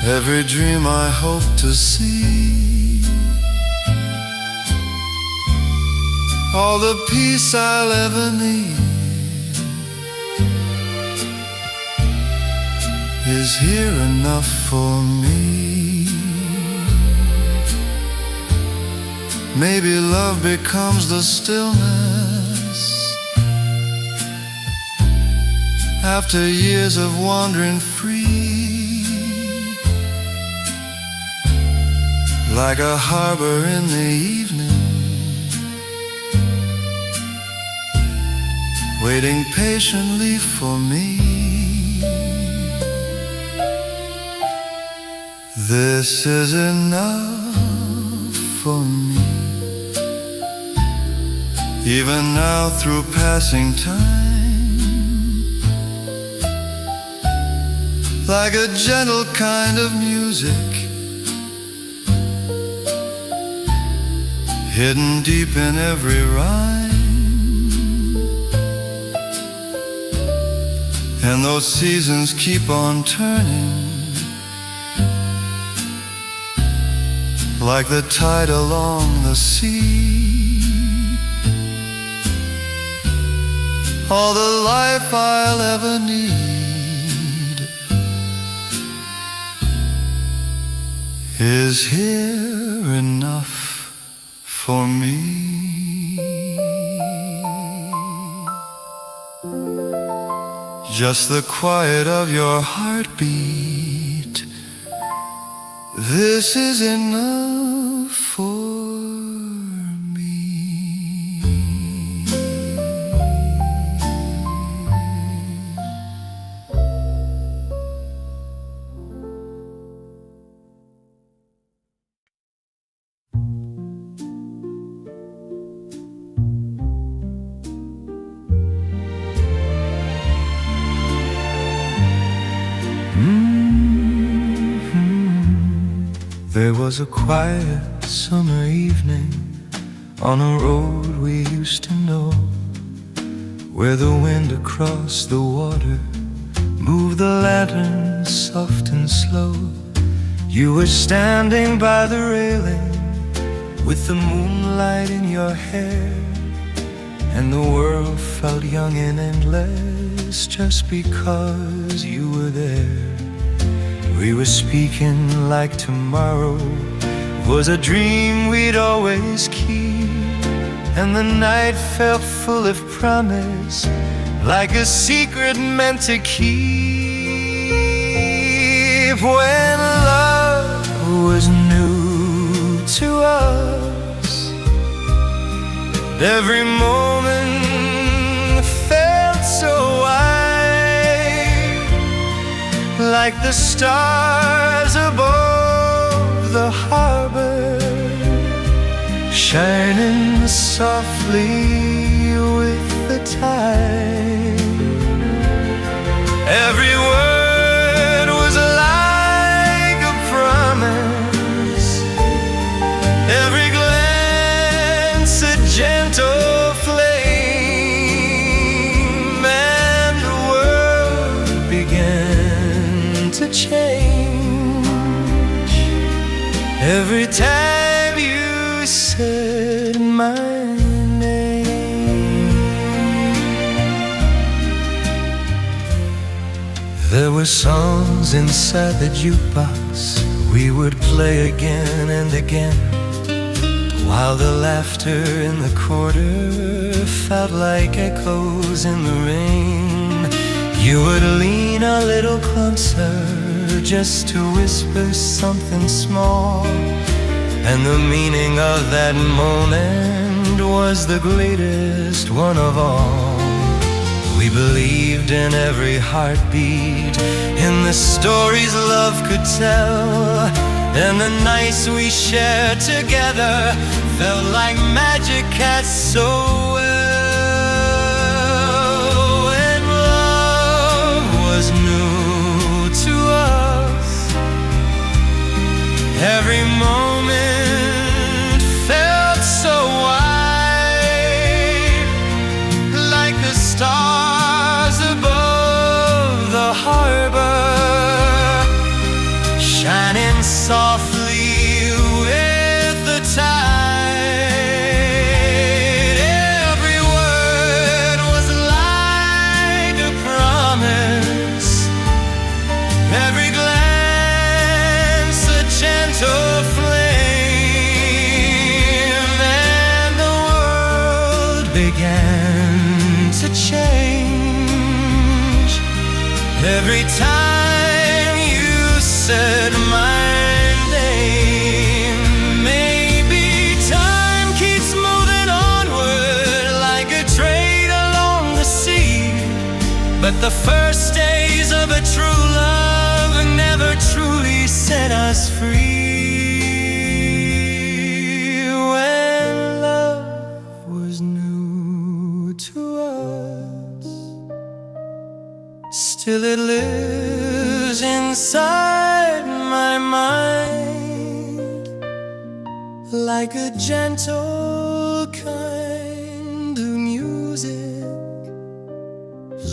every dream I hope to see, all the peace I'll ever need is here enough for me. Maybe love becomes the stillness after years of wandering free, like a harbor in the evening, waiting patiently for me. This is enough for me. Even now through passing time, like a gentle kind of music hidden deep in every rhyme, and those seasons keep on turning like the tide along the sea. All the life I'll ever need is here enough for me. Just the quiet of your heartbeat, this is enough for me. There was a quiet summer evening on a road we used to know, where the wind across the water moved the lantern soft and slow. You were standing by the railing with the moonlight in your hair, and the world felt young and endless just because you were there. We were speaking like tomorrow was a dream we'd always keep, and the night felt full of promise, like a secret meant to keep. When love was new us. Every moment felt so wide, like the stars above the harbor, shining softly with the tide. Every word was like a promise, every glance a gentle flame, and the world began to change every time you said my name. There were songs inside the jukebox we would play again and again, while the laughter in the corner felt like echoes in the rain. You would lean a little closer just to whisper something small, and the meaning of that moment was the greatest one of all. We believed in every heartbeat, in the stories love could tell, and the nights we shared together felt like magic at so well. When love was new to us, every moment felt so wide, like the stars above the harbor, shining softly with the tide. Every word was like a promise, every glance a gentle flame, and the world began to change every time you said my name. Maybe time keeps moving onward like a train along the sea, but the first days of a true love never truly set us free. When love was new to us, still it lives inside my mind, like a gentle kind of music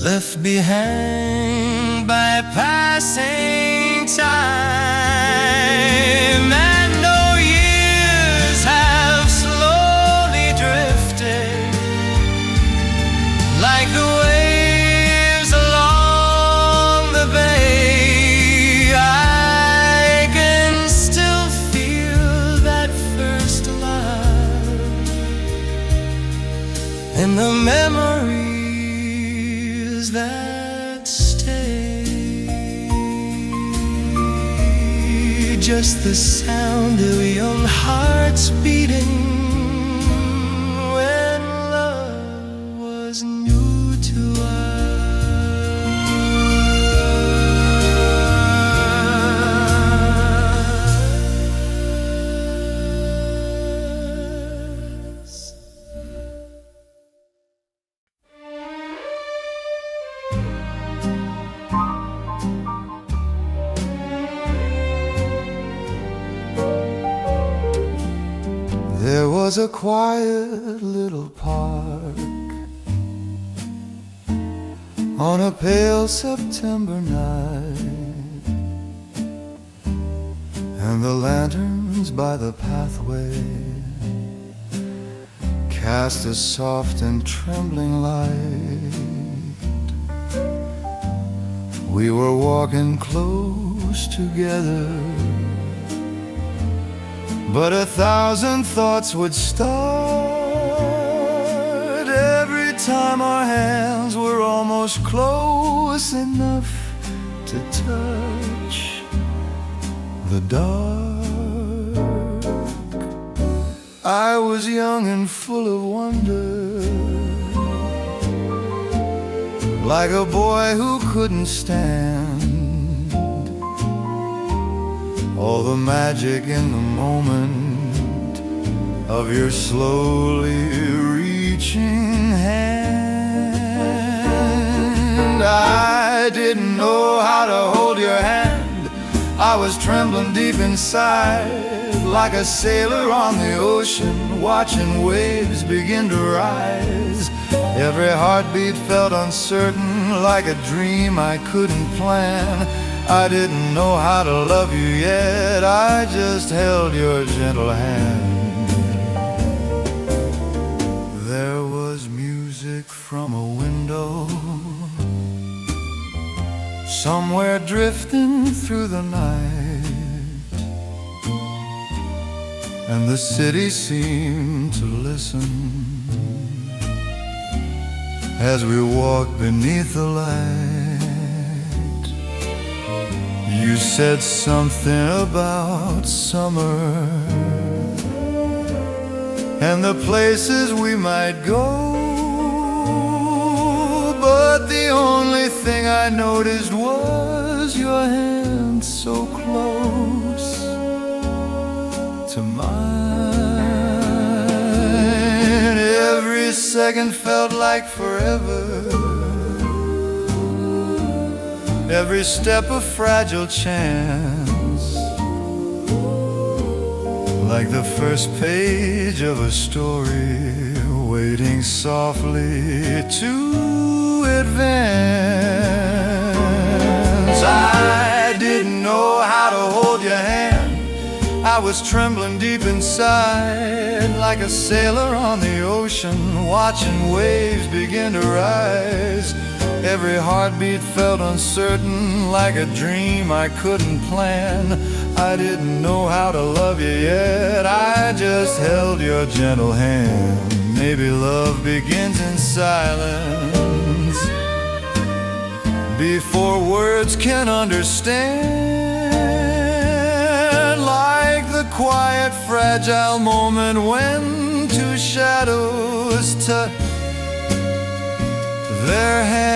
left behind by passing time. And though years have slowly drifted like the waves along the bay, I can still feel that first love and the memories that stay. Just the sound of young hearts beating when love was new to us. There was a quiet little park on a pale September night, and the lanterns by the pathway cast a soft and trembling light. We were walking close together, but 1,000 thoughts would start every time our hands were almost close enough to touch the dark. I was young and full of wonder, like a boy who couldn't stand all the magic in the moment of your slowly reaching hand. I didn't know how to hold your hand. I was trembling deep inside, like a sailor on the ocean, watching waves begin to rise. Every heartbeat felt uncertain, like a dream I couldn't plan. I didn't know how to love you yet, I just held your gentle hand. There was music from a window, somewhere drifting through the night, and the city seemed to listen as we walked beneath the light. You said something about summer and the places we might go, but the only thing I noticed was your hand so close to mine. Every second felt like forever, every step a fragile chance, like the first page of a story waiting softly to advance. I didn't know how to hold your hand, I was trembling deep inside, like a sailor on the ocean, watching waves begin to rise. Every heartbeat felt uncertain, like a dream I couldn't plan. I didn't know how to love you yet, I just held your gentle hand. Maybe love begins in silence, before words can understand, like the quiet, fragile moment when two shadows touch their hands.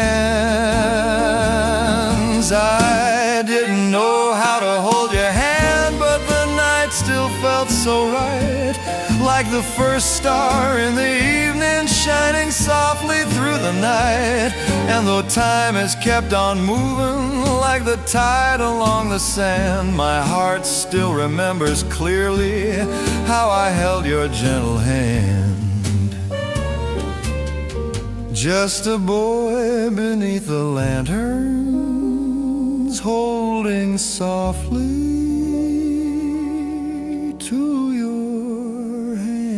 I didn't know how to hold your hand, but the night still felt so right, like the first star in the evening shining softly through the night. And though time has kept on moving like the tide along the sand, my heart still remembers clearly how I held your gentle hand. Just a boy beneath the lanterns, holding softly to your hand.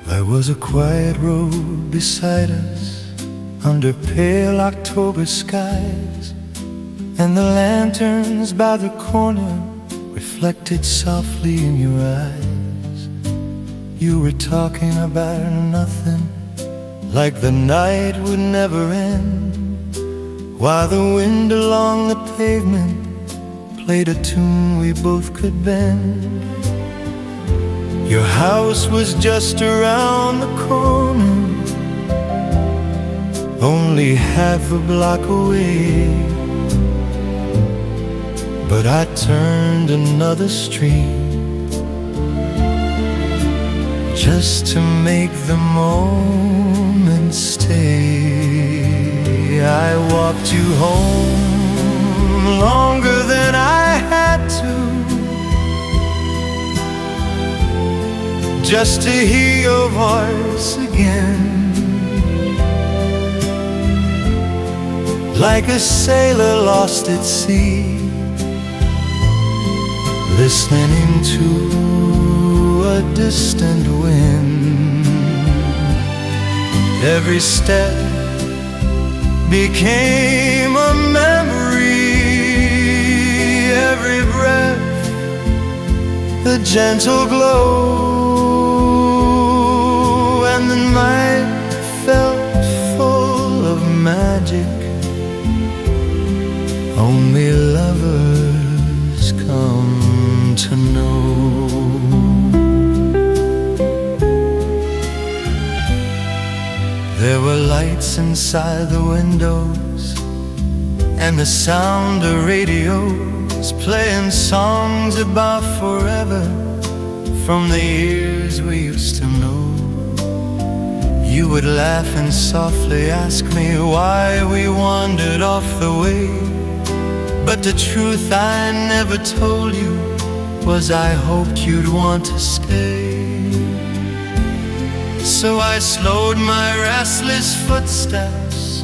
There was a quiet road beside us, under pale October skies, and the lanterns by the corner reflected softly in your eyes. You were talking about nothing, like the night would never end, while the wind along the pavement played a tune we both could bend. Your house was just around the corner, only half a block away, but I turned another street just to make the moment stay. I walked you home longer than I had to, just to hear your voice again, like a sailor lost at sea, listening to a distant wind. Every step became a memory, every breath a gentle glow, and the night felt full of magic only lovers come to know. There were lights inside the windows and the sound of radios playing songs about forever from the years we used to know. You would laugh and softly ask me why we wandered off the way, but the truth I never told you was I hoped you'd want to stay. So I slowed my restless footsteps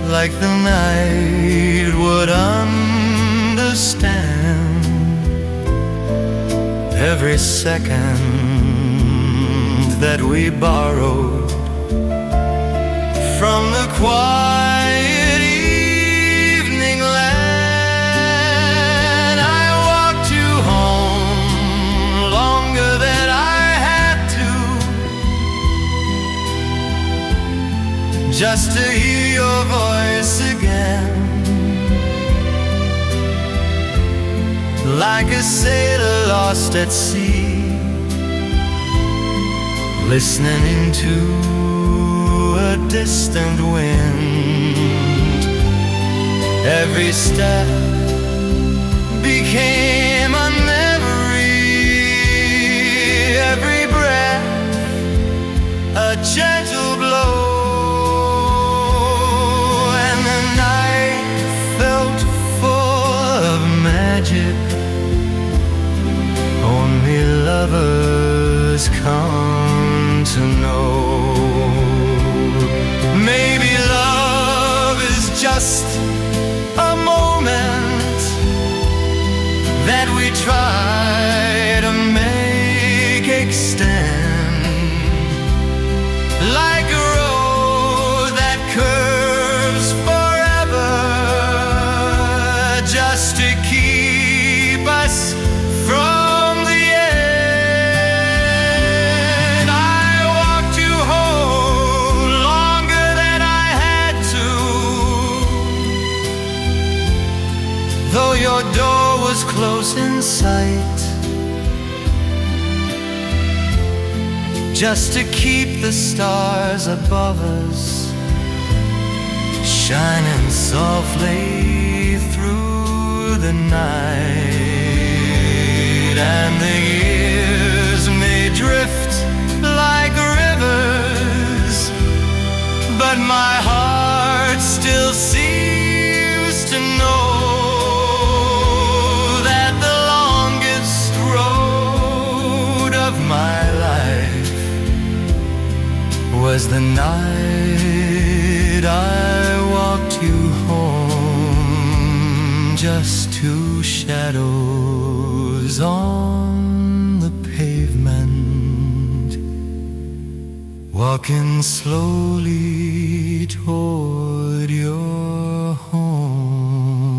like the night would understand. Every second that we borrowed from the quiet evening land, I walked you home longer than I had to, just to hear your voice again, like a sailor lost at sea, listening into a distant wind. Every step became a memory, every breath a gentle blow, and the night felt full of magic only lovers come to know. Maybe love is just a moment that we try to make extend, like a road that curves forever, just to keep us from the end. I walked you home longer than I had to, though your door was close in sight, just to keep the stars above us shining softly through the night. And the years may drift like rivers, but my heart still seems to know that the longest road of my life was the night I walked you home, just two shadows on the pavement, walking slowly toward your home.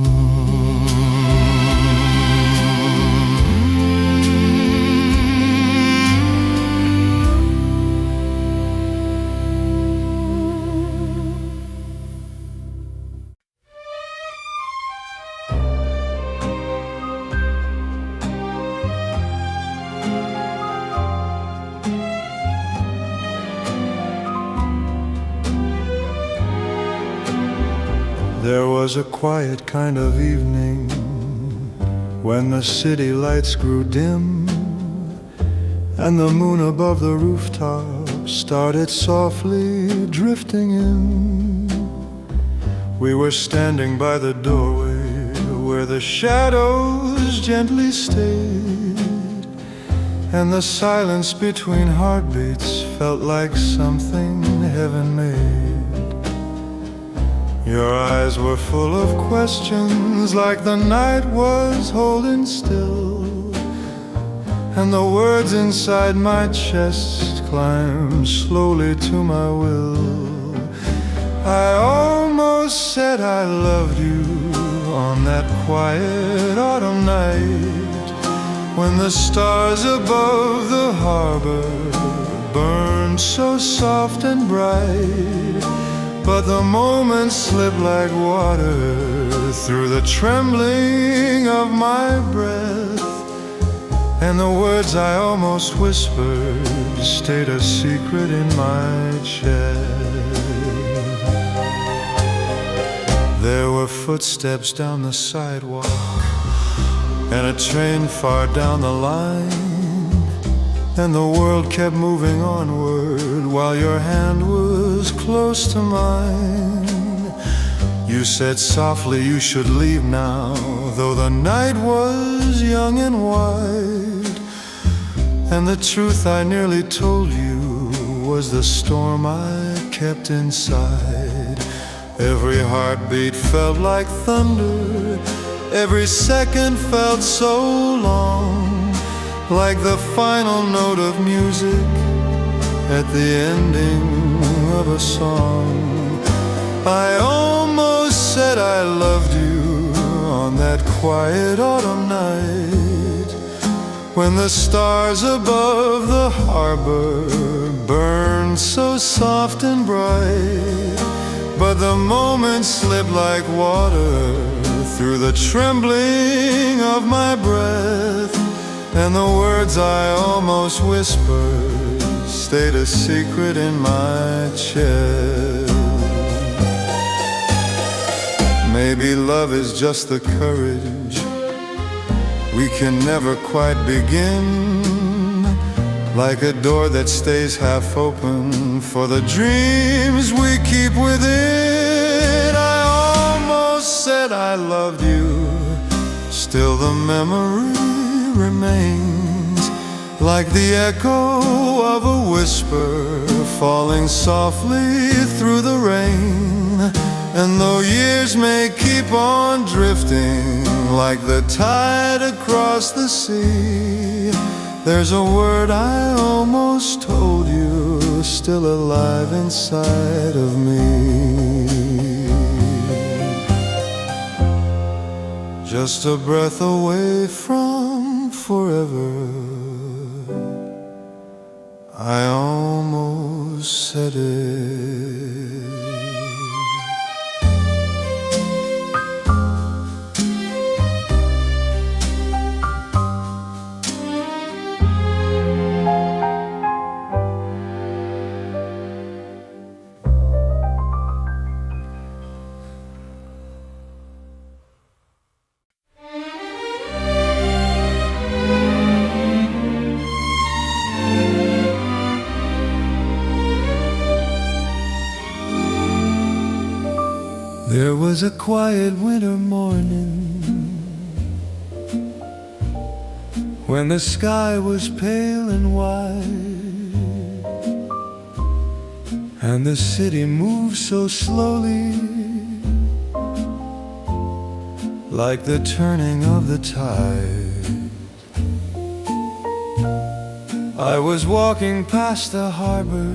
There was a quiet kind of evening when the city lights grew dim and the moon above the rooftop started softly drifting in. We were standing by the doorway where the shadows gently stayed, and the silence between heartbeats felt like something heaven made. Your eyes were full of questions, like the night was holding still, and the words inside my chest climb slowly to my will. I almost said I loved you on that quiet autumn night, when the stars above the harbor burned so soft and bright. But the moments slipped like water through the trembling of my breath, and the words I almost whispered stayed a secret in my chest. There were footsteps down the sidewalk and a train far down the line, and the world kept moving onward while your hand was close to mine. You said softly you should leave now, though the night was young and wide, and the truth I nearly told you was the storm I kept inside. Every heartbeat felt like thunder, every second felt so long, like the final note of music at the ending of a song. I almost said I loved you on that quiet autumn night, when the stars above the harbor burned so soft and bright. But the moments slipped like water through the trembling of my breath, and the words I almost whispered stayed a secret in my chest. Maybe love is just the courage we can never quite begin, like a door that stays half open for the dreams we keep within. I almost said I loved you, still the memory remains, like the echo of a whisper falling softly through the rain. And though years may keep on drifting like the tide across the sea, there's a word I almost told you still alive inside of me. Just a breath away from forever, I almost said it. There was a quiet winter morning when the sky was pale and white, and the city moved so slowly, like the turning of the tide. I was walking past the harbor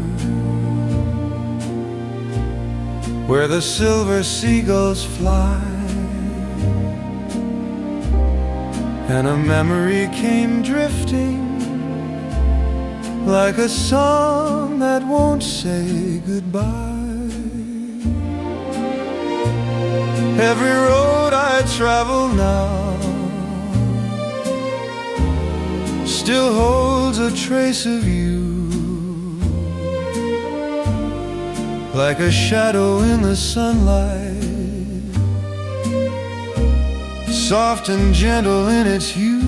where the silver seagulls fly, and a memory came drifting like a song that won't say goodbye. Every road I travel now still holds a trace of you, like a shadow in the sunlight, soft and gentle in its hue.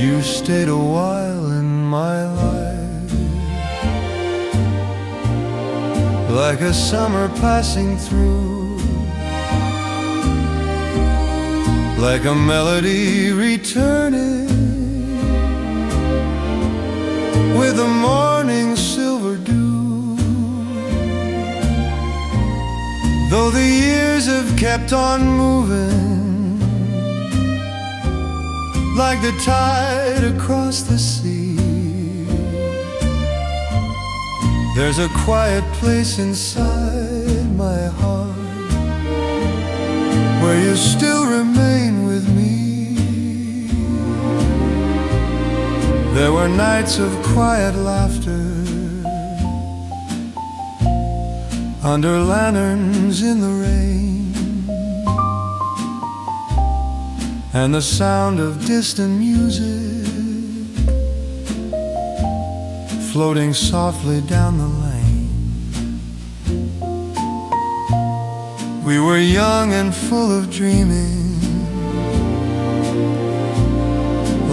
You stayed a while in my life, like a summer passing through, like a melody returning with the morning silver dew. Though the years have kept on moving, like the tide across the sea. There's a quiet place inside my heart where you still remain with me. There were nights of quiet laughter under lanterns in the rain, and the sound of distant music floating softly down the lane. We were young and full of dreaming,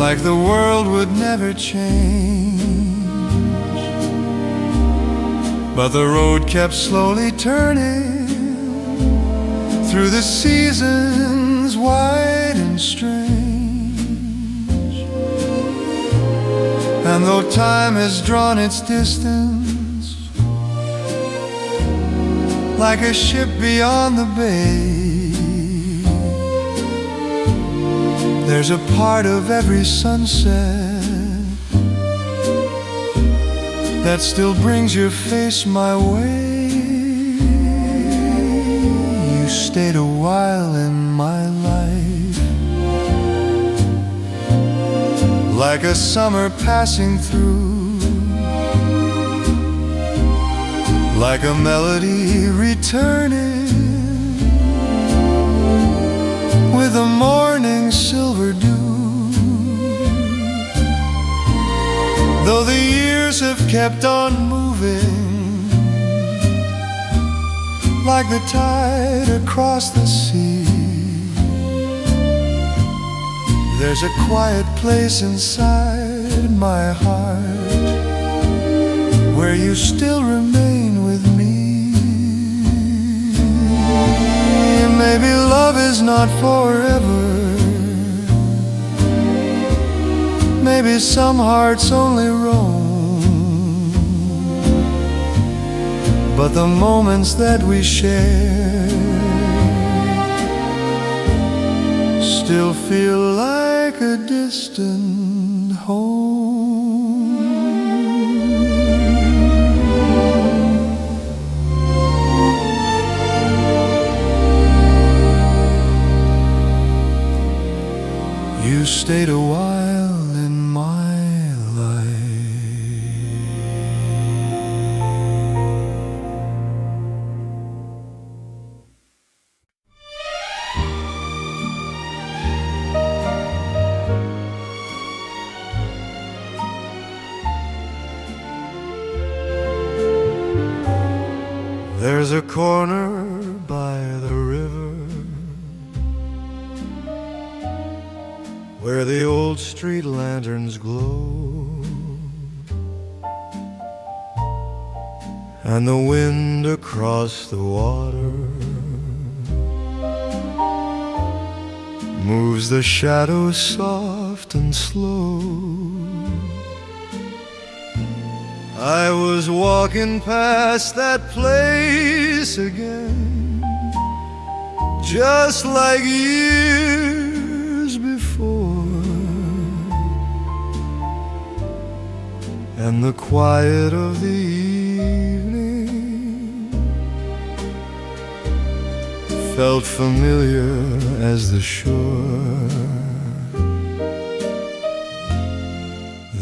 like the world would never change. But the road kept slowly turning through the seasons wide and strange. And though time has drawn its distance, like a ship beyond the bay, there's a part of every sunset that still brings your face my way. You stayed a while in my life, like a summer passing through, like a melody returning with the morning silver dew. Though the years have kept on moving, like the tide across the sea, there's a quiet place inside my heart where you still remain with me. Maybe love is not forever, maybe some hearts only roam, but the moments that we share still feel like a distant home. You stayed a while in my life. There's a corner by the river where the old street lanterns glow, and the wind across the water moves the shadows soft and slow. I was walking past that place again, just like years before, and the quiet of the evening felt familiar as the shore.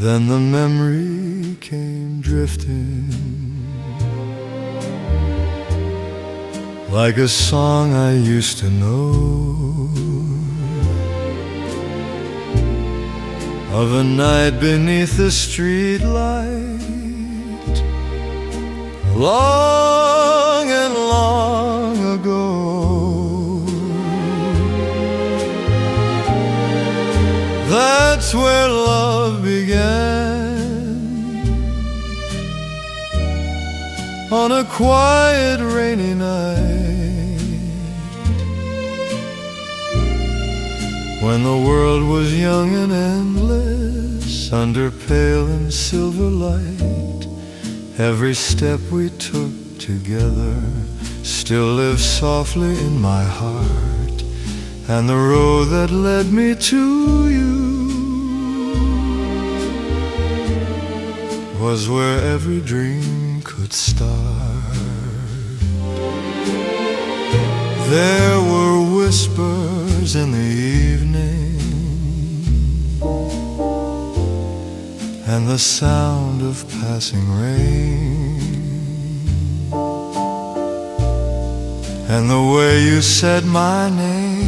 Then the memory came drifting, like a song I used to know, of a night beneath the street light, long and long ago. That's where love began, on a quiet rainy night, when the world was young and endless, under pale and silver light. Every step we took together still lives softly in my heart, and the road that led me to you was where every dream could start. There were whispers in the evening and the sound of passing rain, and the way you said my name,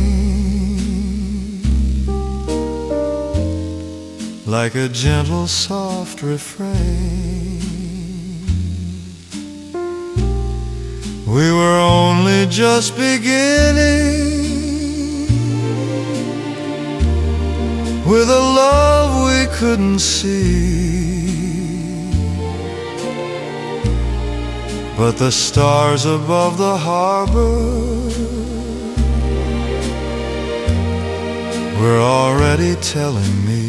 like a gentle soft refrain. We were only just beginning with a love we couldn't see, but the stars above the harbor were already telling me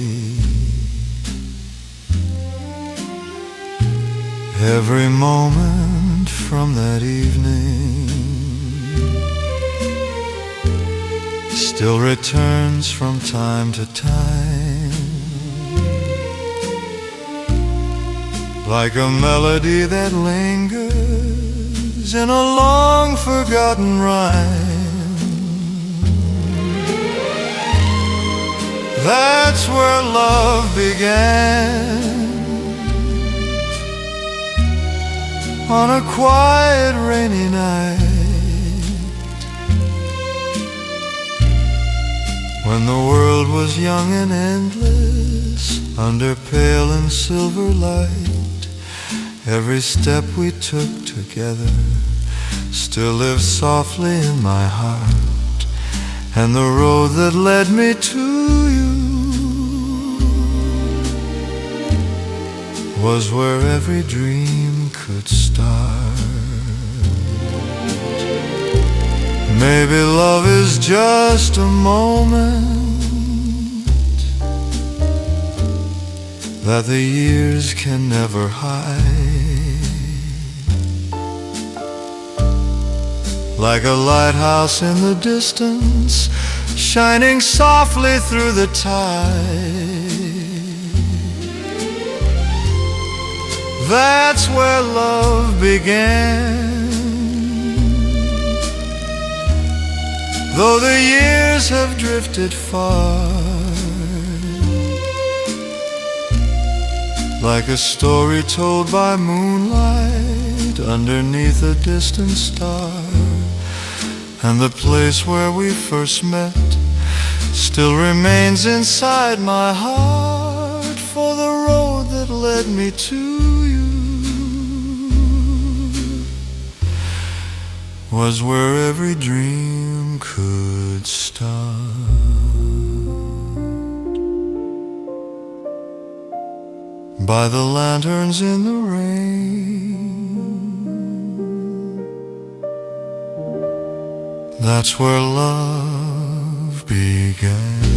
every moment from that evening still returns from time to time, like a melody that lingers in a long forgotten rhyme. That's where love began, on a quiet rainy night, when the world was young and endless under pale and silver light. Every step we took together still lives softly in my heart, and the road that led me to you was where every dream could start. Maybe love is just a moment that the years can never hide, like a lighthouse in the distance shining softly through the tide. That's where love began, though the years have drifted far, like a story told by moonlight underneath a distant star. And the place where we first met still remains inside my heart, for the road that led me to you was where every dream could start. By the lanterns in the rain, that's where love began.